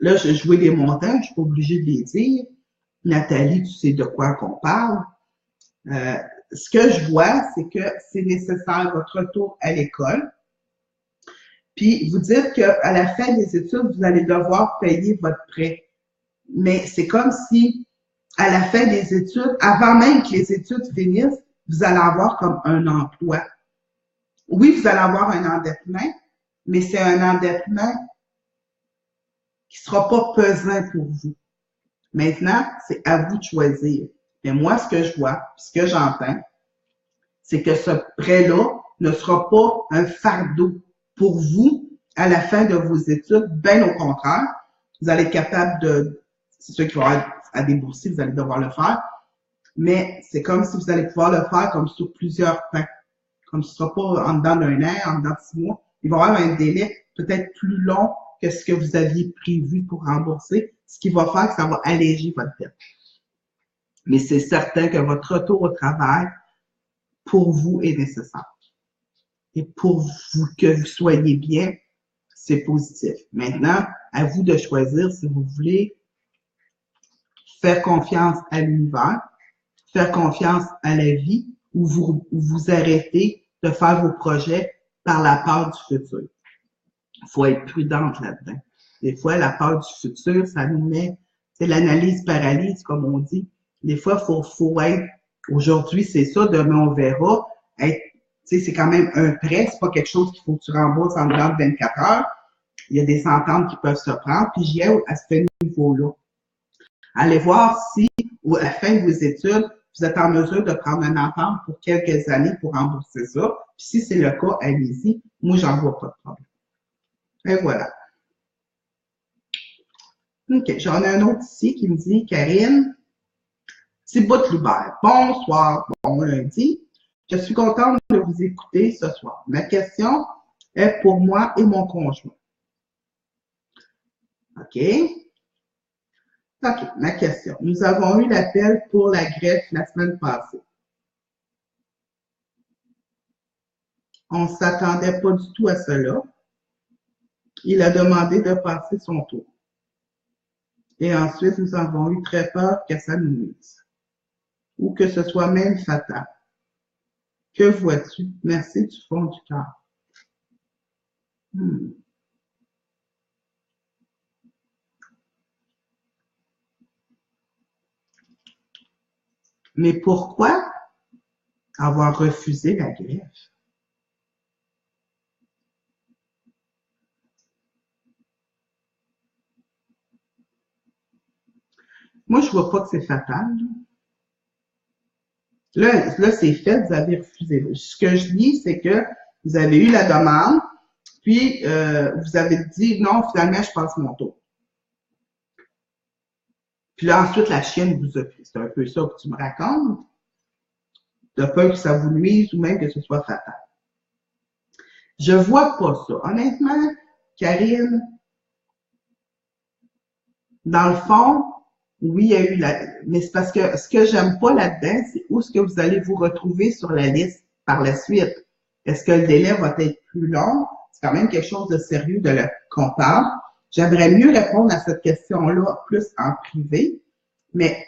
là, je jouais des montants, je ne suis pas obligée de les dire. Nathalie, tu sais de quoi qu'on parle. Ce que je vois, c'est que c'est nécessaire votre retour à l'école. Puis vous dire qu'à la fin des études, vous allez devoir payer votre prêt. Mais c'est comme si, à la fin des études, avant même que les études finissent, vous allez avoir comme un emploi. Oui, vous allez avoir un endettement, mais c'est un endettement qui sera pas pesant pour vous. Maintenant, c'est à vous de choisir. Mais moi, ce que je vois, ce que j'entends, c'est que ce prêt-là ne sera pas un fardeau pour vous à la fin de vos études. Bien au contraire, vous allez être capable de, c'est sûr qu'il va y avoir à débourser, vous allez devoir le faire, mais c'est comme si vous allez pouvoir le faire comme sur plusieurs temps. Comme ce ne sera pas en dedans d'un an, en dedans de 6 mois. Il va y avoir un délai peut-être plus long que ce que vous aviez prévu pour rembourser, ce qui va faire que ça va alléger votre dette. Mais c'est certain que votre retour au travail, pour vous, est nécessaire. Et pour vous, que vous soyez bien, c'est positif. Maintenant, à vous de choisir si vous voulez faire confiance à l'univers, faire confiance à la vie, ou vous arrêtez de faire vos projets par la peur du futur. Il faut être prudente là-dedans. Des fois, la peur du futur, ça nous met, c'est l'analyse paralyse, comme on dit. Des fois, faut être, aujourd'hui, c'est ça, demain, on verra. Être, c'est quand même un prêt, c'est pas quelque chose qu'il faut que tu rembourses en dedans de 24 heures. Il y a des ententes qui peuvent se prendre, puis j'y ai à ce niveau-là. Allez voir si, ou à la fin de vos études, vous êtes en mesure de prendre une entente pour quelques années pour rembourser ça. Puis si c'est le cas, allez-y. Moi, j'en vois pas de problème. Et voilà. OK, j'en ai un autre ici qui me dit, Karine, Thibaut Loubert. Bonsoir, bon lundi. Je suis contente de vous écouter ce soir. Ma question est pour moi et mon conjoint. OK. OK, ma question. Nous avons eu l'appel pour la greffe la semaine passée. On ne s'attendait pas du tout à cela. Il a demandé de passer son tour. Et ensuite, nous avons eu très peur que ça nous nuise. Ou que ce soit même fatal. Que vois-tu? Merci du fond du cœur. Mais pourquoi avoir refusé la greffe? Moi, je vois pas que c'est fatal. Là, c'est fait, vous avez refusé. Ce que je dis, c'est que vous avez eu la demande, puis vous avez dit non, finalement, je passe mon tour. Puis là, ensuite, la chienne vous a pris. C'est un peu ça que tu me racontes. De peur que ça vous nuise ou même que ce soit fatal. Je vois pas ça. Honnêtement, Karine, dans le fond, oui, il y a eu mais c'est parce que ce que j'aime pas là-dedans, c'est où est-ce que vous allez vous retrouver sur la liste par la suite. Est-ce que le délai va être plus long? C'est quand même quelque chose de sérieux qu'on parle. J'aimerais mieux répondre à cette question-là plus en privé, mais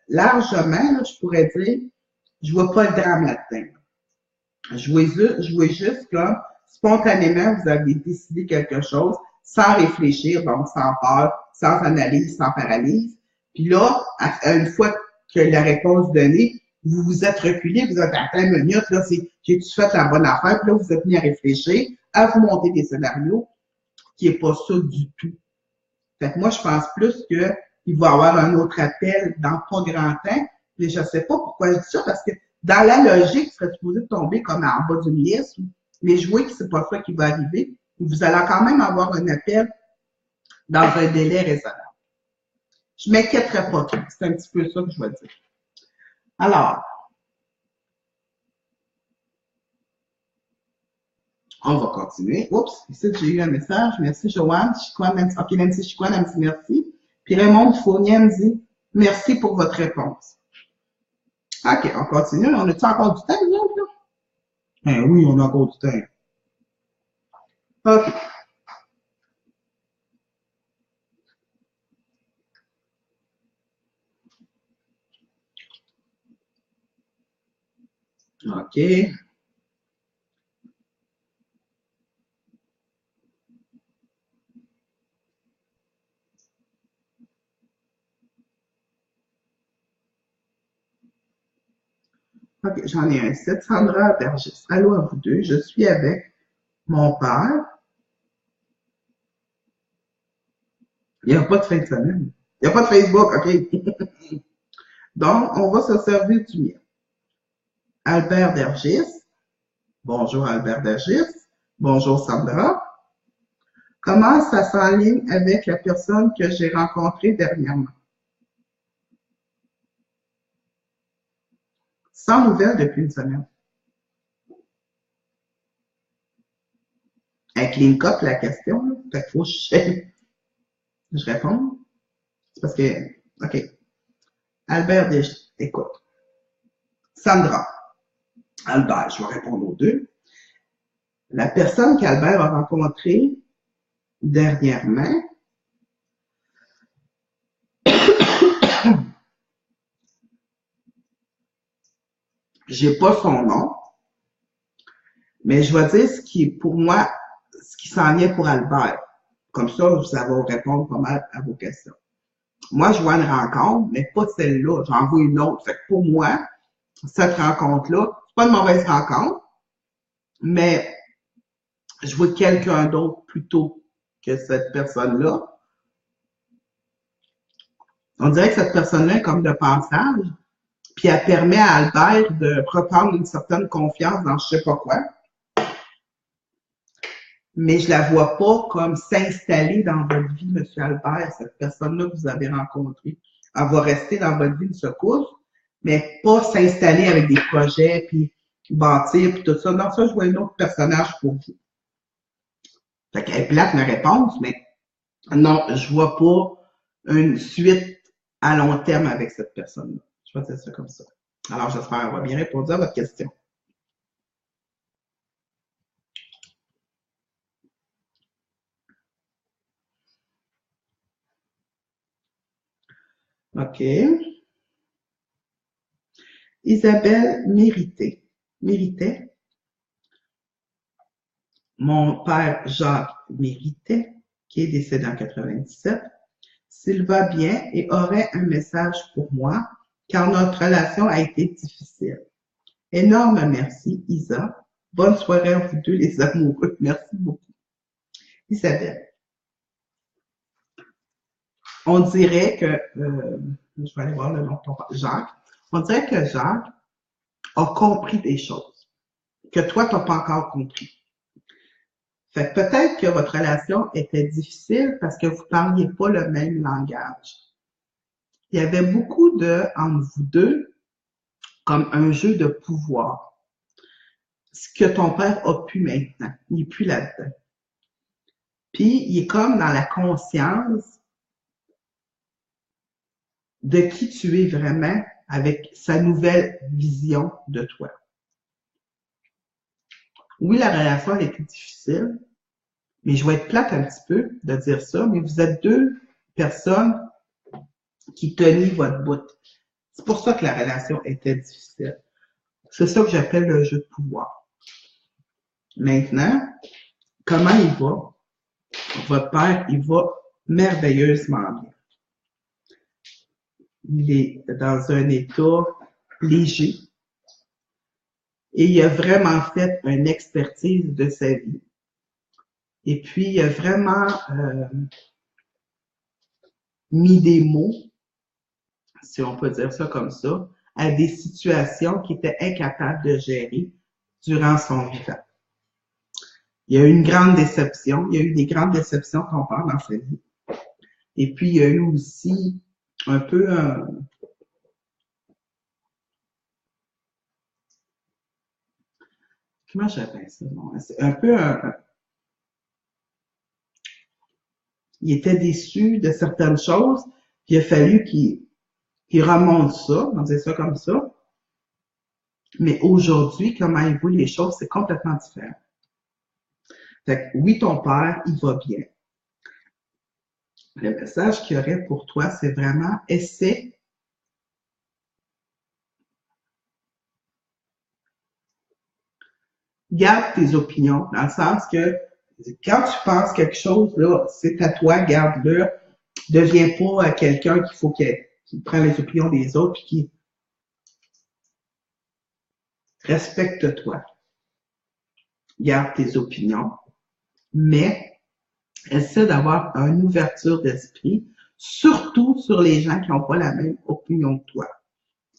largement, là, je pourrais dire, je vois pas le drame là-dedans. Je vois juste comme spontanément, vous avez décidé quelque chose sans réfléchir, donc sans peur, sans analyse, sans paralyse. Puis là, une fois que la réponse donnée, vous vous êtes reculé, vous êtes à 20 minutes, là, j'ai-tu fait la bonne affaire? Puis là, vous êtes mis à réfléchir, à vous monter des scénarios, qui est pas ça du tout. Fait que moi, je pense plus qu'il va y avoir un autre appel dans pas grand temps, mais je sais pas pourquoi je dis ça, parce que dans la logique, ça serait supposé tomber comme en bas d'une liste, mais je vois que c'est pas ça qui va arriver. Vous allez quand même avoir un appel dans un délai raisonnable. Je m'inquiéterais pas trop. C'est un petit peu ça que je vais dire. Alors, on va continuer. Oups, ici, j'ai eu un message. Merci, Joanne. Chicoine, Nancy. OK, Nancy Chicoine, elle me dit merci. Puis Raymond Fournier me dit merci pour votre réponse. OK, on continue. On a-tu encore du temps, nous autres, là? Ben oui, on a encore du temps. OK. OK. OK, j'en ai un 7. Sandra Bergis. Allô à vous deux. Je suis avec mon père. Il n'y a pas de fin de semaine. Il n'y a pas de Facebook, OK? Donc, on va se servir du mien. Albert Dergis. Bonjour Albert Dergis. Bonjour Sandra. Comment ça s'enligne avec la personne que j'ai rencontrée dernièrement? Sans nouvelles depuis une semaine. Elle clean up la question, là. Fait qu'il faut que je réponde. C'est parce que, OK. Albert Dergis, écoute. Sandra. Albert, je vais répondre aux deux. La personne qu'Albert a rencontrée dernièrement, j'ai pas son nom, mais je vais dire ce qui est pour moi, ce qui s'en vient pour Albert. Comme ça, ça va répondre pas mal à vos questions. Moi, je vois une rencontre, mais pas celle-là. J'en vois une autre. Fait que pour moi, cette rencontre-là, c'est pas une mauvaise rencontre, mais je vois quelqu'un d'autre plutôt que cette personne-là. On dirait que cette personne-là est comme de passage, puis elle permet à Albert de reprendre une certaine confiance dans je sais pas quoi. Mais je la vois pas comme s'installer dans votre vie, M. Albert, cette personne-là que vous avez rencontrée. Elle va rester dans votre vie une secousse, mais pas s'installer avec des projets, puis bâtir, puis tout ça. Dans ça, je vois un autre personnage pour vous. Fait qu'elle est plate, ma réponse, mais non, je vois pas une suite à long terme avec cette personne-là. Je vais dire ça comme ça. Alors, j'espère avoir bien répondu à votre question. OK. Isabelle Méritait. Mon père Jacques Méritait, qui est décédé en 97, s'il va bien et aurait un message pour moi, car notre relation a été difficile. Énorme merci, Isa. Bonne soirée à vous deux, les amoureux. Merci beaucoup. Isabelle. On dirait que, je vais aller voir le nom de ton père, Jacques. On dirait que Jacques a compris des choses que toi, tu n'as pas encore compris. Fait que peut-être que votre relation était difficile parce que vous ne parliez pas le même langage. Il y avait beaucoup entre vous deux, comme un jeu de pouvoir. Ce que ton père a pu maintenant. Il n'est plus là-dedans. Puis, il est comme dans la conscience de qui tu es vraiment avec sa nouvelle vision de toi. Oui, la relation, elle était difficile, mais je vais être plate un petit peu de dire ça, mais vous êtes deux personnes qui tenaient votre bout. C'est pour ça que la relation était difficile. C'est ça que j'appelle le jeu de pouvoir. Maintenant, comment il va? Votre père, il va merveilleusement bien. Il est dans un état léger et il a vraiment fait une expertise de sa vie. Et puis, il a vraiment mis des mots, si on peut dire ça comme ça, à des situations qu'il était incapable de gérer durant son vivant. Il y a eu une grande déception. Il y a eu des grandes déceptions qu'on parle dans sa vie. Et puis, il y a eu aussi un peu comment j'appelle ça? Non? C'est un peu il était déçu de certaines choses, puis il a fallu qu'il remonte ça, on dit ça comme ça. Mais aujourd'hui, comment il voit les choses, c'est complètement différent. Fait que oui, ton père, il va bien. Le message qu'il y aurait pour toi, c'est vraiment essaie, garde tes opinions, dans le sens que quand tu penses quelque chose, là, c'est à toi, garde-le. Deviens pas quelqu'un qu'il faut qu'il prenne les opinions des autres puis qui respecte-toi. Garde tes opinions, mais essaie d'avoir une ouverture d'esprit, surtout sur les gens qui n'ont pas la même opinion que toi.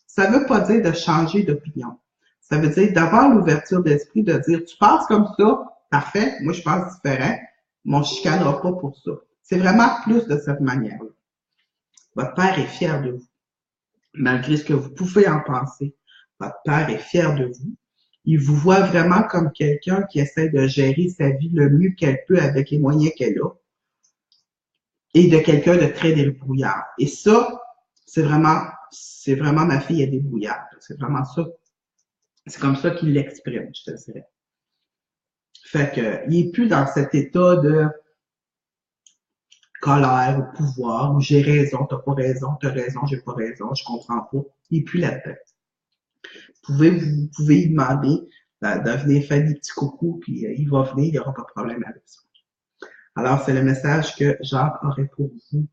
Ça ne veut pas dire de changer d'opinion. Ça veut dire d'avoir l'ouverture d'esprit, de dire, tu penses comme ça, parfait, moi je pense différent, mais on ne chicanera pas pour ça. C'est vraiment plus de cette manière-là. Votre père est fier de vous, malgré ce que vous pouvez en penser. Votre père est fier de vous. Il vous voit vraiment comme quelqu'un qui essaie de gérer sa vie le mieux qu'elle peut avec les moyens qu'elle a et de quelqu'un de très débrouillard. Et ça, c'est vraiment ma fille est débrouillarde. C'est vraiment ça. C'est comme ça qu'il l'exprime, je te dirais. Fait que, il est plus dans cet état de colère ou pouvoir, où j'ai raison, t'as raison, j'ai pas raison, je comprends pas. Il est plus là-dedans. Vous pouvez lui demander de venir faire des petits coucous, puis il va venir, il n'y aura pas de problème avec ça. Alors, c'est le message que Jacques aurait pour vous,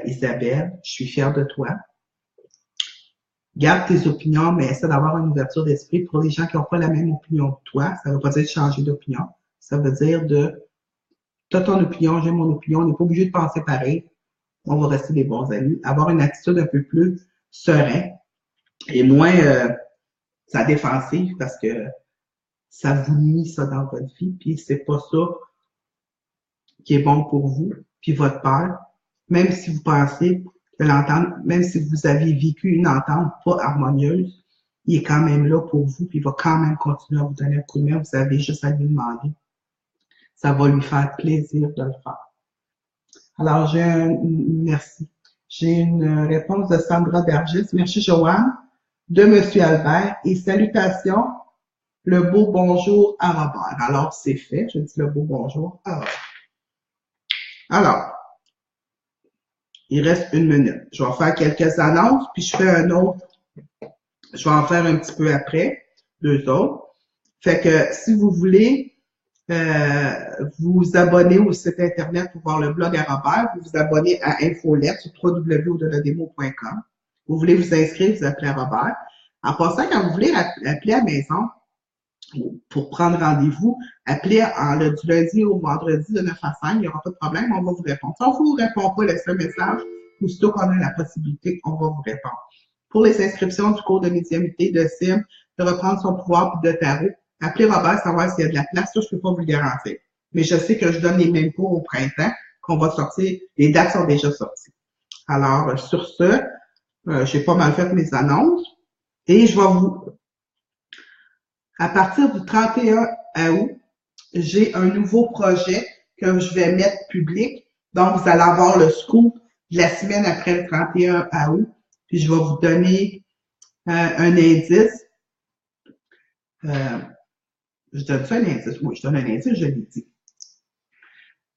Isabelle. Je suis fière de toi. Garde tes opinions, mais essaie d'avoir une ouverture d'esprit pour les gens qui n'ont pas la même opinion que toi. Ça ne veut pas dire de changer d'opinion. Ça veut dire t'as ton opinion, j'ai mon opinion, on n'est pas obligé de penser pareil. On va rester des bons amis. Avoir une attitude un peu plus sereine et moins sa défensive parce que ça vous nuit ça dans votre vie, puis c'est pas ça qui est bon pour vous, puis votre père, même si vous pensez que l'entente, même si vous aviez vécu une entente pas harmonieuse, il est quand même là pour vous, puis il va quand même continuer à vous donner un coup de main, vous avez juste à lui demander. Ça va lui faire plaisir de le faire. Alors, merci. J'ai une réponse de Sandra Bergis. Merci, Joanne, de Monsieur Albert. Et salutations, le beau bonjour à Robert. Alors, c'est fait. Je dis le beau bonjour à Robert. Alors, il reste une minute. Je vais faire quelques annonces, puis je fais un autre. Je vais en faire un petit peu après, deux autres. Fait que si vous voulez vous abonner au site internet pour voir le blog à Robert, vous vous abonnez à Infolette sur www.audelademo.com. Vous voulez vous inscrire, vous appelez à Robert. En passant, quand vous voulez appeler à la maison pour prendre rendez-vous, appelez du lundi au vendredi de 9 à 5, il n'y aura pas de problème, on va vous répondre. Si on ne vous répond pas, laissez un message. Aussitôt qu'on a la possibilité, on va vous répondre. Pour les inscriptions du cours de médiumnité, de Sim, de reprendre son pouvoir puis de tarot, appelez Robert, savoir s'il y a de la place. Ça, je ne peux pas vous le garantir. Mais je sais que je donne les mêmes cours au printemps, qu'on va sortir. Les dates sont déjà sorties. Alors, sur ce, j'ai pas mal fait mes annonces. Et je vais à partir du 31 août, j'ai un nouveau projet que je vais mettre public. Donc, vous allez avoir le scoop de la semaine après le 31 août. Puis, je vais vous donner un indice. Je donne ça un indice. Oui, je donne un indice, je l'ai dit.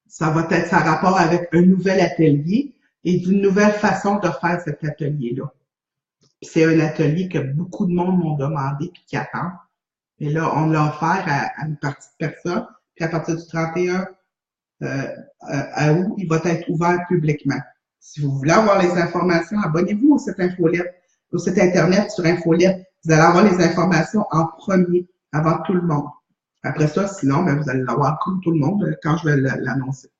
Ça va être ça rapport avec un nouvel atelier et d'une nouvelle façon de faire cet atelier-là. C'est un atelier que beaucoup de monde m'ont demandé et qui attend. Et là, on l'a offert à une partie de personnes. Puis à partir du 31 août, il va être ouvert publiquement. Si vous voulez avoir les informations, abonnez-vous au site Infolette, au site Internet sur Infolette. Vous allez avoir les informations en premier, avant tout le monde. Après ça, sinon, ben, vous allez l'avoir comme tout le monde quand je vais l'annoncer.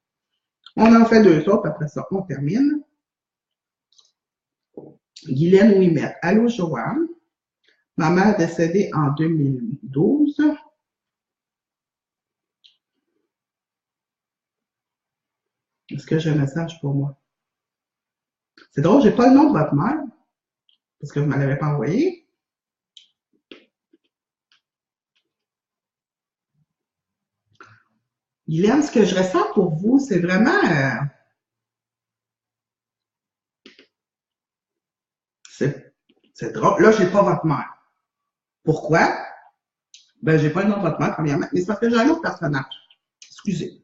On en fait deux autres, après ça, on termine. Guylaine Ouimet. Allô, Joanne. Ma mère est décédée en 2012. Est-ce que j'ai un message pour moi? C'est drôle, j'ai pas le nom de votre mère, parce que vous ne me l'avez pas envoyé. Guylaine, ce que je ressens pour vous, c'est vraiment, c'est c'est drôle. Là, j'ai pas votre mère. Pourquoi? Ben, j'ai pas le nom de votre mère, premièrement, mais c'est parce que j'ai un autre personnage. Excusez.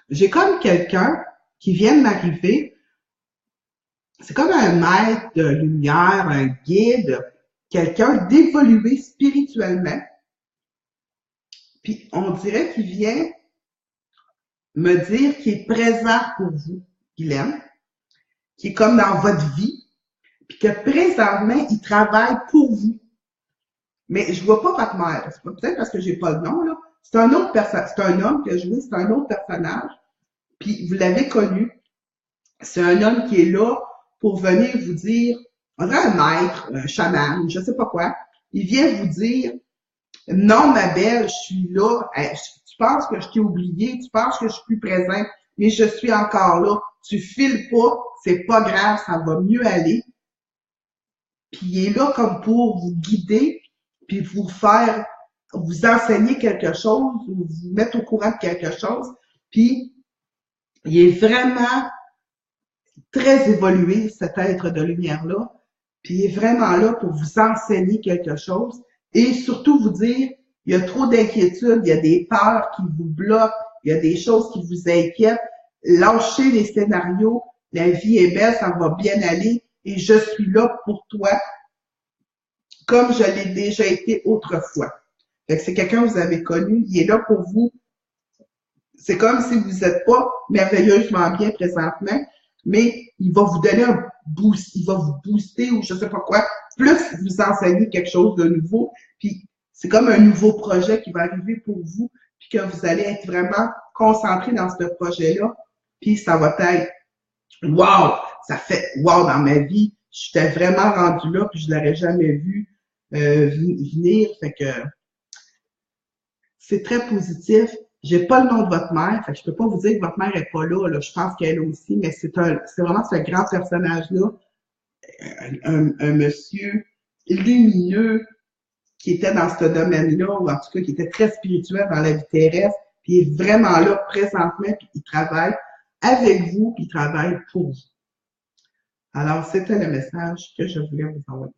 J'ai comme quelqu'un qui vient de m'arriver. C'est comme un maître de lumière, un guide, quelqu'un d'évolué spirituellement. Puis on dirait qu'il vient me dire qu'il est présent pour vous, Guylaine, qui est comme dans votre vie, puis que présentement, il travaille pour vous. Mais je vois pas votre mère. C'est peut-être parce que j'ai pas le nom, là. C'est un autre personnage. C'est un homme qui a joué, c'est un autre personnage. Puis vous l'avez connu. C'est un homme qui est là pour venir vous dire, on dirait un maître, un chaman, je sais pas quoi. Il vient vous dire, non, ma belle, je suis là. Tu penses que je t'ai oublié, tu penses que je suis plus présent, mais je suis encore là. Tu files pas, c'est pas grave, ça va mieux aller. Puis il est là comme pour vous guider, puis vous enseigner quelque chose, vous mettre au courant de quelque chose. Puis il est vraiment très évolué, cet être de lumière-là. Puis il est vraiment là pour vous enseigner quelque chose et surtout vous dire, il y a trop d'inquiétudes, il y a des peurs qui vous bloquent, il y a des choses qui vous inquiètent. Lâchez les scénarios, la vie est belle, ça va bien aller et je suis là pour toi comme je l'ai déjà été autrefois. Fait que c'est quelqu'un que vous avez connu, il est là pour vous. C'est comme si vous n'êtes pas merveilleusement bien présentement, mais il va vous donner un boost, il va vous booster ou je sais pas quoi, plus vous enseigner quelque chose de nouveau, puis c'est comme un nouveau projet qui va arriver pour vous, puis que vous allez être vraiment concentré dans ce projet-là, puis ça va être wow, ça fait wow dans ma vie, j'étais vraiment rendu là, puis je l'aurais jamais vu venir, fait que c'est très positif. J'ai pas le nom de votre mère, fait que je peux pas vous dire que votre mère est pas là, là. Je pense qu'elle est aussi, mais c'est vraiment ce grand personnage-là, un monsieur lumineux qui était dans ce domaine-là, ou en tout cas qui était très spirituel dans la vie terrestre, puis il est vraiment là présentement, puis il travaille avec vous, puis il travaille pour vous. Alors, c'était le message que je voulais vous envoyer.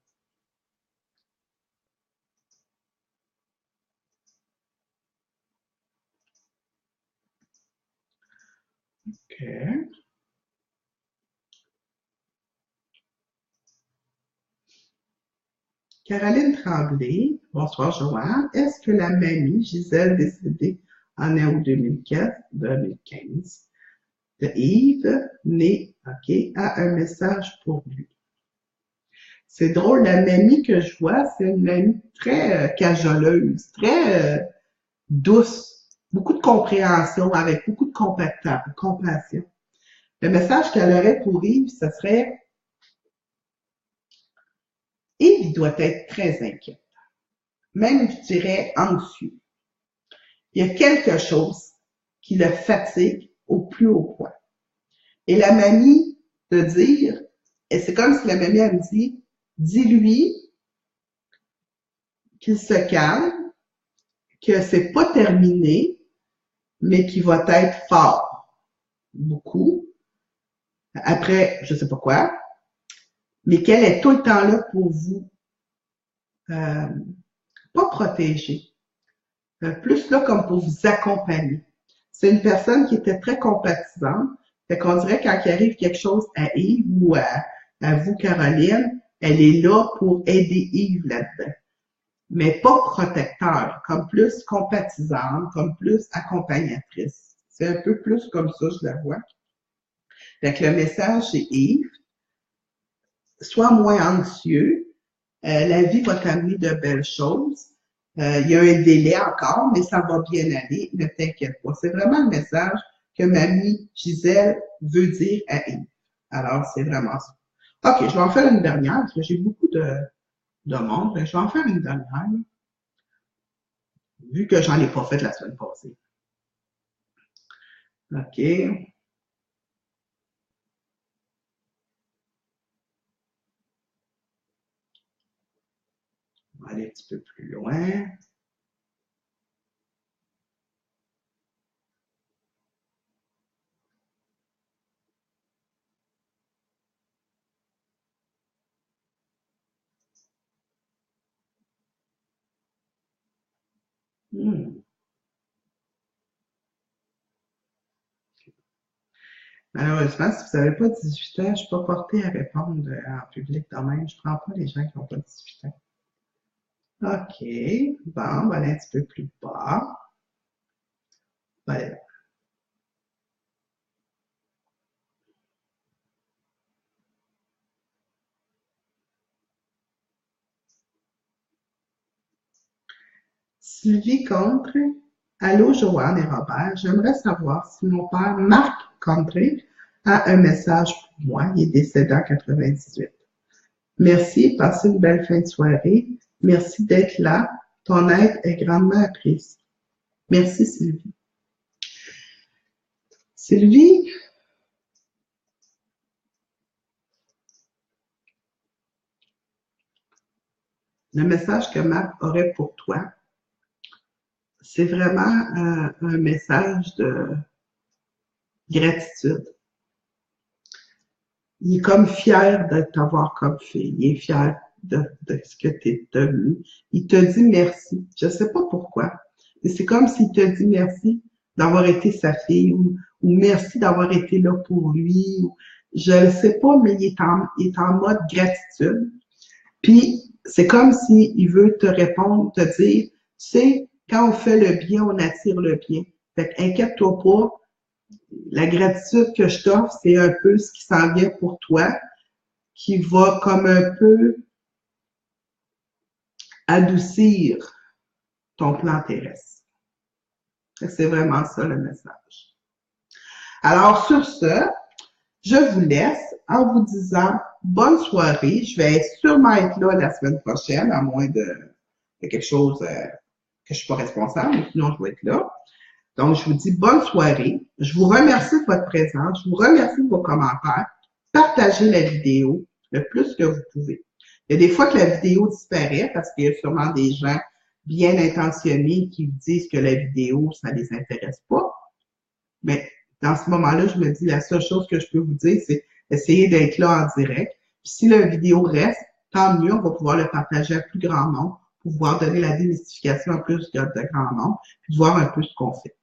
OK. Caroline Tremblay, bonsoir Joanne. Est-ce que la mamie Gisèle décédée en août 2015 de Yves, née, OK, a un message pour lui? C'est drôle, la mamie que je vois, c'est une mamie très cajoleuse, très douce, beaucoup de compréhension, avec beaucoup de compassion. Le message qu'elle aurait pour Yves, ce serait Yves, il doit être très inquiet, même, je dirais, anxieux. Il y a quelque chose qui le fatigue au plus haut point. Et la mamie de dire, et c'est comme si la mamie elle me dit, dis-lui qu'il se calme, que c'est pas terminé, mais qu'il va être fort. Beaucoup. Après, je sais pas quoi, mais qu'elle est tout le temps là pour vous, euh, pas protéger, plus là comme pour vous accompagner. C'est une personne qui était très compatissante. Fait qu'on dirait quand il arrive quelque chose à Yves ou à vous, Caroline, elle est là pour aider Yves là-dedans. Mais pas protecteur, comme plus compatisante, comme plus accompagnatrice. C'est un peu plus comme ça, je la vois. Fait que le message, c'est Yves, sois moins anxieux, la vie va t'amener de belles choses. Il y a un délai encore, mais ça va bien aller. Ne t'inquiète pas. C'est vraiment le message que mamie Gisèle veut dire à Yves. Alors, c'est vraiment ça. OK, je vais en faire une dernière parce que j'ai beaucoup de monde. Je vais en faire une dernière, vu que j'en ai pas fait la semaine passée. OK. On va aller un petit peu plus loin. Hmm. Malheureusement, si vous n'avez pas 18 ans, je ne suis pas portée à répondre en public de même. Je ne prends pas les gens qui n'ont pas 18 ans. OK. Bon, on va aller un petit peu plus bas. Voilà. Sylvie Contre. Allô, Joanne et Robert. J'aimerais savoir si mon père, Marc Contre, a un message pour moi. Il est décédé en 98. Merci, passez une belle fin de soirée. Merci d'être là. Ton aide est grandement appréciée. Merci, Sylvie. Sylvie, le message que Marc aurait pour toi, c'est vraiment un message de gratitude. Il est comme fier de t'avoir comme fille. Il est fier de ce que tu es devenu. Il te dit merci. Je ne sais pas pourquoi. Mais c'est comme s'il te dit merci d'avoir été sa fille ou merci d'avoir été là pour lui. Je ne sais pas, mais il est en mode gratitude. Puis, c'est comme s'il veut te répondre, te dire, tu sais, quand on fait le bien, on attire le bien. Fait qu'inquiète-toi pas, la gratitude que je t'offre, c'est un peu ce qui s'en vient pour toi, qui va comme un peu adoucir ton plan terrestre. C'est vraiment ça le message. Alors, sur ce, je vous laisse en vous disant bonne soirée. Je vais sûrement être là la semaine prochaine, à moins de quelque chose que je ne suis pas responsable, mais sinon je vais être là. Donc, je vous dis bonne soirée. Je vous remercie de votre présence. Je vous remercie de vos commentaires. Partagez la vidéo le plus que vous pouvez. Il y a des fois que la vidéo disparaît parce qu'il y a sûrement des gens bien intentionnés qui vous disent que la vidéo, ça ne les intéresse pas. Mais dans ce moment-là, je me dis, la seule chose que je peux vous dire, c'est essayer d'être là en direct. Puis si la vidéo reste, tant mieux, on va pouvoir le partager à plus grand nombre pour pouvoir donner la démystification à plus de grand nombre, puis voir un peu ce qu'on fait.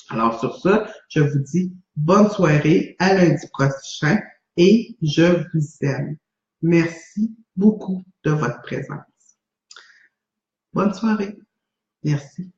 Alors sur ça, je vous dis bonne soirée, à lundi prochain et je vous aime. Merci beaucoup de votre présence. Bonne soirée. Merci.